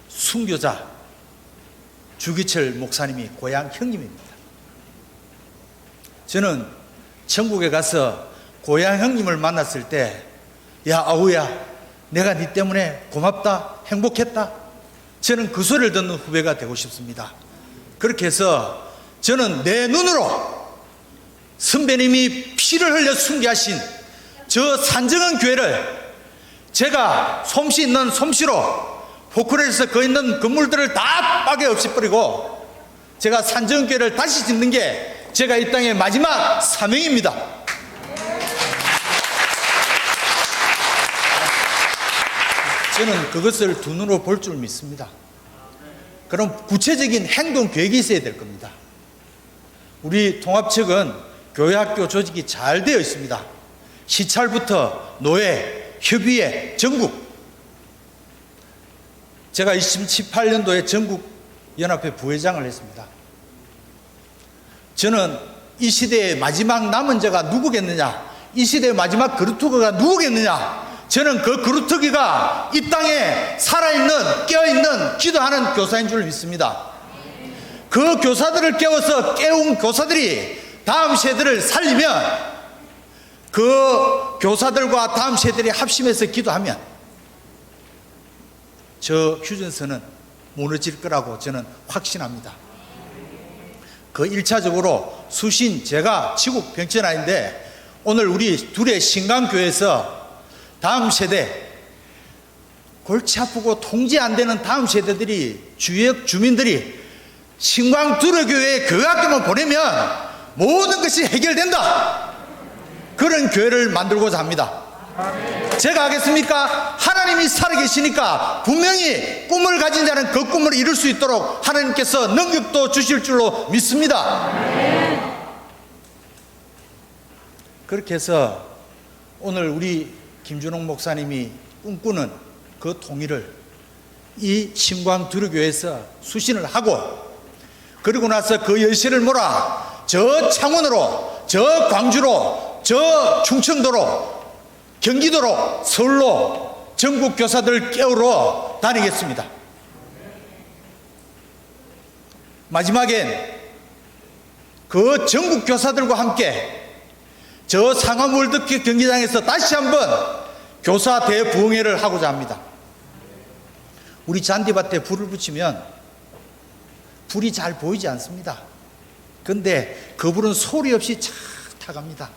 S4: 순교자 주기철 목사님이 고향 형님입니다. 저는 천국에 가서 고향 형님을 만났을 때, 야 아우야, 내가 네 때문에 고맙다, 행복했다. 저는 그 소리를 듣는 후배가 되고 싶습니다. 그렇게 해서 저는 내 눈으로 선배님이 피를 흘려 순교하신 저 산정한 교회를 제가 솜씨 있는 솜씨로 포크레에서 그 있는 건물들을 다 빠개 없애버리고 제가 산정한 교회를 다시 짓는 게 제가 이 땅의 마지막 사명입니다. 저는 그것을 두 눈으로 볼 줄 믿습니다. 그럼 구체적인 행동 계획이 있어야 될 겁니다. 우리 통합측은 교회학교 조직이 잘 되어 있습니다. 시찰부터 노예, 협의회, 전국. 제가 2018년도에 전국연합회 부회장을 했습니다. 저는 이 시대의 마지막 남은 자가 누구겠느냐, 이 시대의 마지막 그루터기가 누구겠느냐, 저는 그 그루터기가 이 땅에 살아있는, 깨어있는, 기도하는 교사인 줄 믿습니다. 그 교사들을 깨워서 깨운 교사들이 다음 세대를 살리면, 그 교사들과 다음 세대들이 합심해서 기도하면 저 휴전선은 무너질 거라고 저는 확신합니다. 그 1차적으로 수신, 제가 지국 병천아인데 오늘 우리 둘의 신강교회에서 다음 세대, 골치 아프고 통제 안 되는 다음 세대들이, 주역 주민들이 신광두려교회에 교회학교만 보내면 모든 것이 해결된다. 그런 교회를 만들고자 합니다. 제가 하겠습니까? 하나님이 살아계시니까 분명히 꿈을 가진 자는 그 꿈을 이룰 수 있도록 하나님께서 능력도 주실 줄로 믿습니다. 그렇게 해서 오늘 우리 김준홍 목사님이 꿈꾸는 그 통일을 이 신광두려교회에서 수신을 하고, 그리고 나서 그 열쇠를 몰아 저 창원으로, 저 광주로, 저 충청도로, 경기도로, 서울로 전국 교사들 깨우러 다니겠습니다. 마지막엔 그 전국 교사들과 함께 저 상암 월드컵 경기장에서 다시 한번 교사 대부흥회를 하고자 합니다. 우리 잔디밭에 불을 붙이면 불이 잘 보이지 않습니다. 그런데 그 불은 소리 없이 착 타갑니다.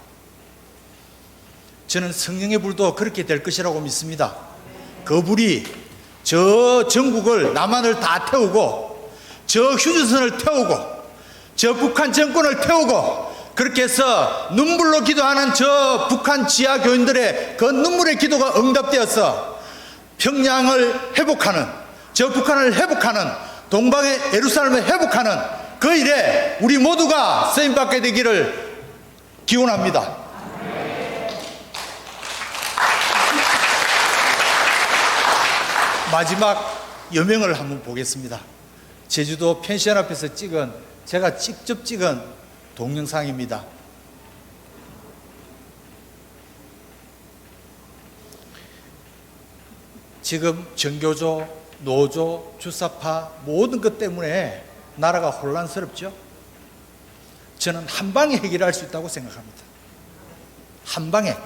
S4: 저는 성령의 불도 그렇게 될 것이라고 믿습니다. 그 불이 저 전국을, 남한을 다 태우고, 저 휴전선을 태우고, 저 북한 정권을 태우고, 그렇게 해서 눈물로 기도하는 저 북한 지하 교인들의 그 눈물의 기도가 응답되어서 평양을 회복하는, 저 북한을 회복하는 동방의 예루살렘을 회복하는 그 일에 우리 모두가 쓰임받게 되기를 기원합니다. 마지막 여명을 한번 보겠습니다. 제주도 펜션 앞에서 제가 직접 찍은 동영상입니다. 지금 정교조, 노조, 주사파 모든 것 때문에 나라가 혼란스럽죠. 저는 한 방에 해결할 수 있다고 생각합니다. 한 방에.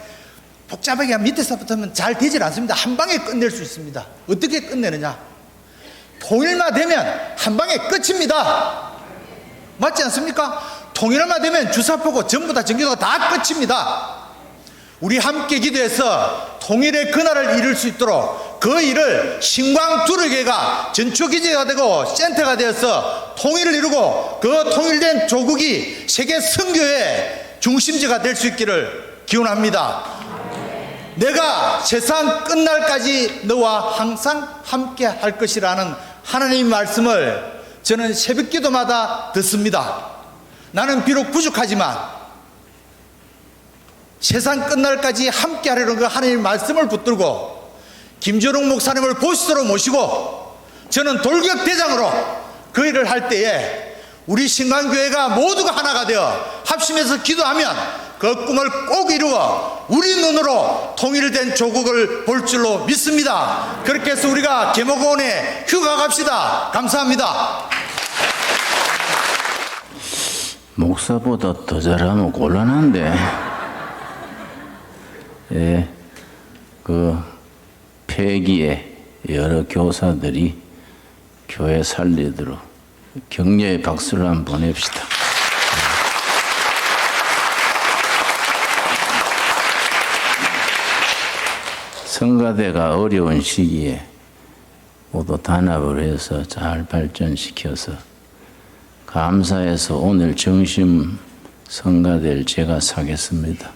S4: 복잡하게 밑에서부터는 잘 되질 않습니다. 한 방에 끝낼 수 있습니다. 어떻게 끝내느냐? 통일만 되면 한 방에 끝입니다. 맞지 않습니까? 통일만 되면 주사포고 전부 다 정교도가 다 끝입니다. 우리 함께 기도해서 통일의 그날을 이룰 수 있도록 그 일을 신광두르교회가 전초기지가 되고 센터가 되어서 통일을 이루고 그 통일된 조국이 세계 선교의 중심지가 될 수 있기를 기원합니다. 내가 세상 끝날까지 너와 항상 함께 할 것이라는 하나님의 말씀을 저는 새벽 기도마다 듣습니다. 나는 비록 부족하지만 세상 끝날까지 함께 하려는 그 하나님의 말씀을 붙들고 김조롱 목사님을 보시도록 모시고 저는 돌격대장으로 그 일을 할 때에 우리 신강교회가 모두가 하나가 되어 합심해서 기도하면 그 꿈을 꼭 이루어 우리 눈으로 통일된 조국을 볼 줄로 믿습니다. 그렇게 해서 우리가 계목원에 휴가 갑시다. 감사합니다.
S3: 목사보다 더 잘하면 곤란한데. 예, 그 폐기에 여러 교사들이 교회 살리도록 격려의 박수를 한번 보냅시다. 성가대가 어려운 시기에 모두 단합을 해서 잘 발전시켜서 감사해서 오늘 점심 성가대를 제가 사겠습니다.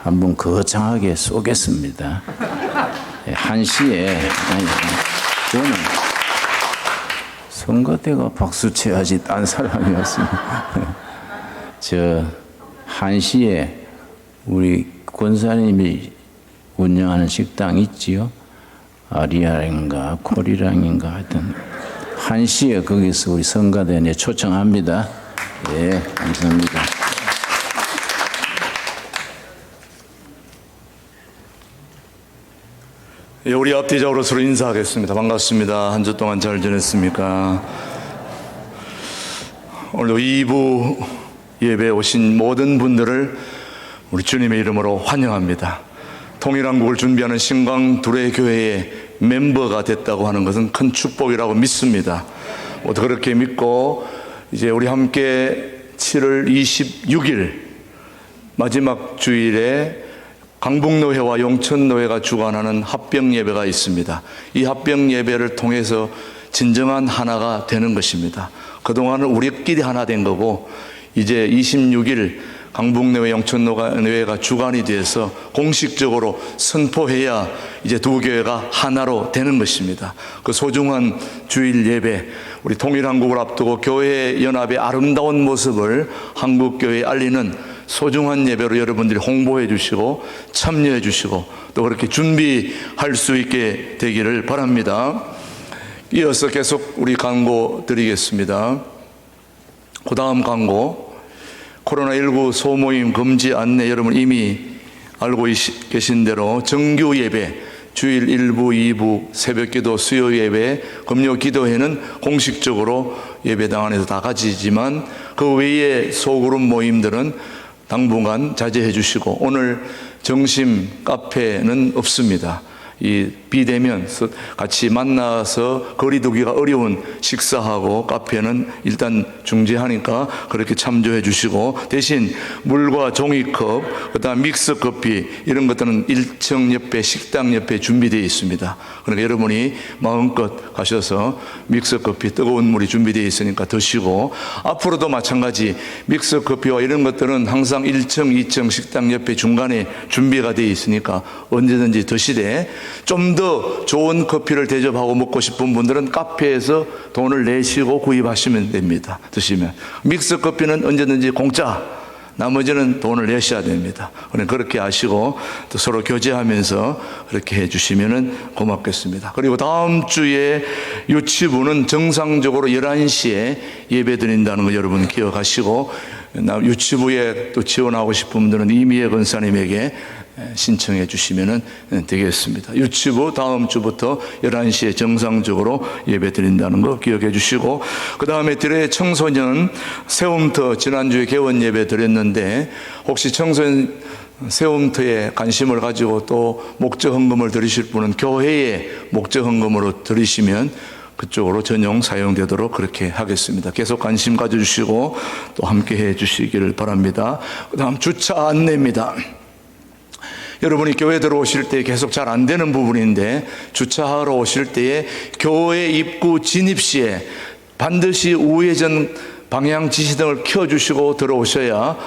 S3: 한번 거창하게 쏘겠습니다. 1시에 저는 성가대가 박수 쳐야지 딴 사람이었습니다. 1시에 우리 권사님이 운영하는 식당 있지요? 아리아인가 코리랑인가 하여튼 1시에 거기서 우리 성가대에 초청합니다. 예, 감사합니다.
S1: 예, 우리 앞뒤적으로 서로 인사하겠습니다. 반갑습니다. 한 주 동안 잘 지냈습니까? 오늘도 2부 예배에 오신 모든 분들을 우리 주님의 이름으로 환영합니다. 통일한국을 준비하는 신광두레교회의 멤버가 됐다고 하는 것은 큰 축복이라고 믿습니다. 모두 그렇게 믿고 이제 우리 함께 7월 26일 마지막 주일에 강북노회와 용천노회가 주관하는 합병 예배가 있습니다. 이 합병 예배를 통해서 진정한 하나가 되는 것입니다. 그동안은 우리끼리 하나 된 거고 이제 26일 강북노회 용천노회가 주관이 돼서 공식적으로 선포해야 이제 두 교회가 하나로 되는 것입니다. 그 소중한 주일 예배, 우리 통일한국을 앞두고 교회 연합의 아름다운 모습을 한국교회에 알리는 소중한 예배로 여러분들이 홍보해 주시고 참여해 주시고 또 그렇게 준비할 수 있게 되기를 바랍니다. 이어서 계속 우리 광고 드리겠습니다. 그 다음 광고, 코로나19 소모임 금지 안내 여러분 이미 알고 계신 대로 정규 예배, 주일 1부, 2부, 새벽기도, 수요예배, 금요기도회는 공식적으로 예배당 안에서 다 가지지만 그 외에 소그룹 모임들은 당분간 자제해 주시고 오늘 점심 카페는 없습니다. 이 비대면 같이 만나서 거리 두기가 어려운 식사하고 카페는 일단 중지하니까 그렇게 참조해 주시고 대신 물과 종이컵, 그다음 믹스커피 이런 것들은 1층 옆에 식당 옆에 준비되어 있습니다. 그러니까 여러분이 마음껏 가셔서 믹스커피 뜨거운 물이 준비되어 있으니까 드시고 앞으로도 마찬가지 믹스커피와 이런 것들은 항상 1층, 2층 식당 옆에 중간에 준비가 되어 있으니까 언제든지 드시되 좀 더 좋은 커피를 대접하고 먹고 싶은 분들은 카페에서 돈을 내시고 구입하시면 됩니다. 드시면. 믹스 커피는 언제든지 공짜. 나머지는 돈을 내셔야 됩니다. 그렇게 하시고 또 서로 교제하면서 그렇게 해주시면 고맙겠습니다. 그리고 다음 주에 유치부는 정상적으로 11시에 예배 드린다는 거 여러분 기억하시고, 유치부에 또 지원하고 싶은 분들은 이미애 권사님에게 신청해 주시면 되겠습니다. 유치부 다음 주부터 11시에 정상적으로 예배 드린다는 거 기억해 주시고, 그 다음에 들의 청소년 세움터 지난주에 개원 예배 드렸는데, 혹시 청소년 세움터에 관심을 가지고 또 목적 헌금을 드리실 분은 교회에 목적 헌금으로 드리시면 그쪽으로 전용 사용되도록 그렇게 하겠습니다. 계속 관심 가져주시고 또 함께 해 주시기를 바랍니다. 그 다음 주차 안내입니다. 여러분이 교회 들어오실 때 계속 잘 안 되는 부분인데, 주차하러 오실 때에 교회 입구 진입 시에 반드시 우회전 방향 지시등을 켜주시고 들어오셔야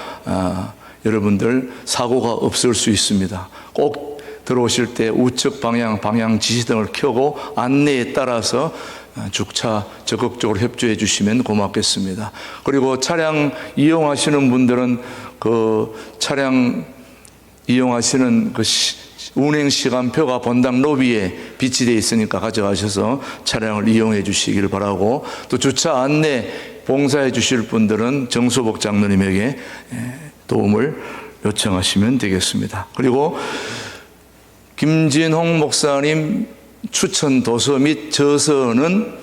S1: 여러분들 사고가 없을 수 있습니다. 꼭 들어오실 때 우측 방향 지시등을 켜고 안내에 따라서 주차 적극적으로 협조해 주시면 고맙겠습니다. 그리고 차량 이용하시는 분들은 그 차량 이용하시는 그 운행 시간표가 본당 로비에 비치되어 있으니까 가져가셔서 차량을 이용해 주시길 바라고, 또 주차 안내 봉사해 주실 분들은 정수복 장로님에게 도움을 요청하시면 되겠습니다. 그리고 김진홍 목사님 추천 도서 및 저서는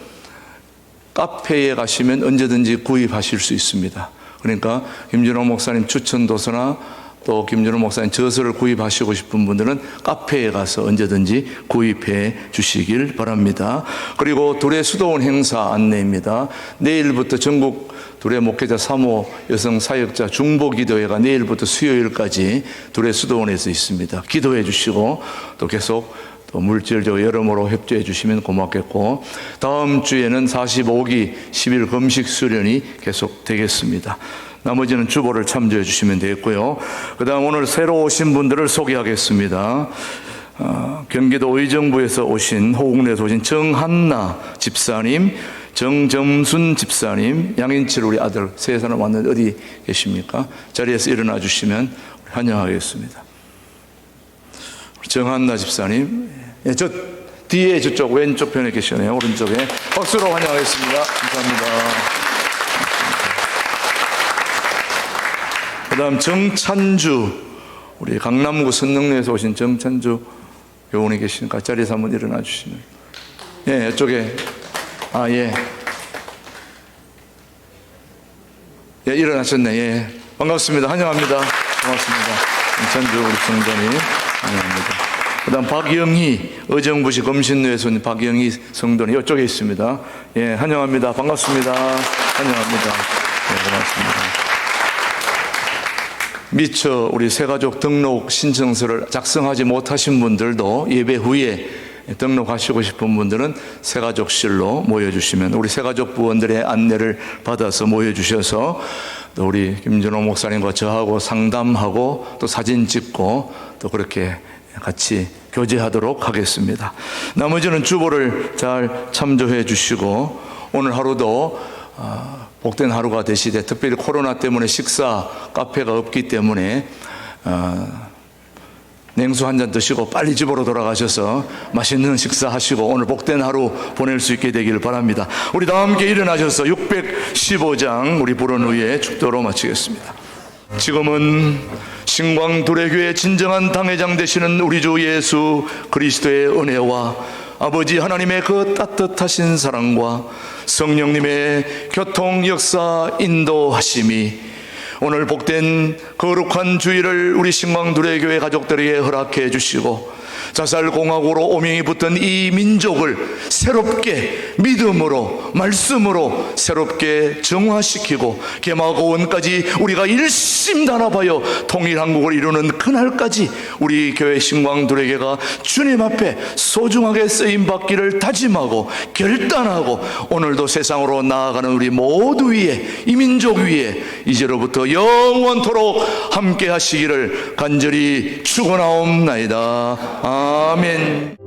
S1: 카페에 가시면 언제든지 구입하실 수 있습니다. 그러니까 김진홍 목사님 추천 도서나 또 김준호 목사님 저서를 구입하시고 싶은 분들은 카페에 가서 언제든지 구입해 주시길 바랍니다. 그리고 둘의 수도원 행사 안내입니다. 내일부터 전국 둘의 목회자 3호 여성 사역자 중보기도회가 내일부터 수요일까지 둘의 수도원에서 있습니다. 기도해 주시고 또 계속 또 물질적으로 여러모로 협조해 주시면 고맙겠고, 다음 주에는 45기 10일 금식 수련이 계속 되겠습니다. 나머지는 주보를 참조해 주시면 되겠고요. 그 다음 오늘 새로 오신 분들을 소개하겠습니다. 경기도 의정부에서 오신, 호국내에서 오신 정한나 집사님, 정점순 집사님, 양인철 우리 아들 세 사람 왔는데 어디 계십니까? 자리에서 일어나 주시면 환영하겠습니다. 정한나 집사님, 저 뒤에 저쪽 왼쪽 편에 계시네요. 오른쪽에 박수로 환영하겠습니다. 감사합니다. 그 다음 정찬주, 우리 강남구 선릉리에서 오신 정찬주 교원이 계시니까 자리에서 한번 일어나 주시면. 예, 이쪽에. 예. 예, 일어나셨네. 예. 반갑습니다. 환영합니다. 고맙습니다. 정찬주 우리 성도님 환영합니다. 그 다음 박영희, 의정부시 검신로에서 온 박영희 성도님 이쪽에 있습니다. 예, 환영합니다. 반갑습니다. 환영합니다. 예, 고맙습니다. 미처 우리 새가족 등록 신청서를 작성하지 못하신 분들도 예배 후에 등록하시고 싶은 분들은 새가족실로 모여주시면 우리 새가족 부원들의 안내를 받아서 모여주셔서 또 우리 김준호 목사님과 저하고 상담하고 또 사진 찍고 또 그렇게 같이 교제하도록 하겠습니다. 나머지는 주보를 잘 참조해 주시고, 오늘 하루도 복된 하루가 되시되, 특별히 코로나 때문에 식사 카페가 없기 때문에 냉수 한 잔 드시고 빨리 집으로 돌아가셔서 맛있는 식사하시고 오늘 복된 하루 보낼 수 있게 되기를 바랍니다. 우리 다 함께 일어나셔서 615장 우리 부른 후에 축도로 마치겠습니다. 지금은 신광두레교의 진정한 당회장 되시는 우리 주 예수 그리스도의 은혜와 아버지 하나님의 그 따뜻하신 사랑과 성령님의 교통 역사 인도하심이 오늘 복된 거룩한 주일을 우리 신광두레교회 가족들에게 허락해 주시고, 자살공화국으로 오명이 붙은 이 민족을 새롭게 믿음으로 말씀으로 새롭게 정화시키고 개마고원까지 우리가 일심단합하여 통일한국을 이루는 그날까지 우리 교회 신광두레교회가 주님 앞에 소중하게 쓰임받기를 다짐하고 결단하고, 오늘도 세상으로 나아가는 우리 모두 위에, 이 민족 위에 이제로부터 영원토록 함께 하시기를 간절히 축원하옵나이다. 아멘.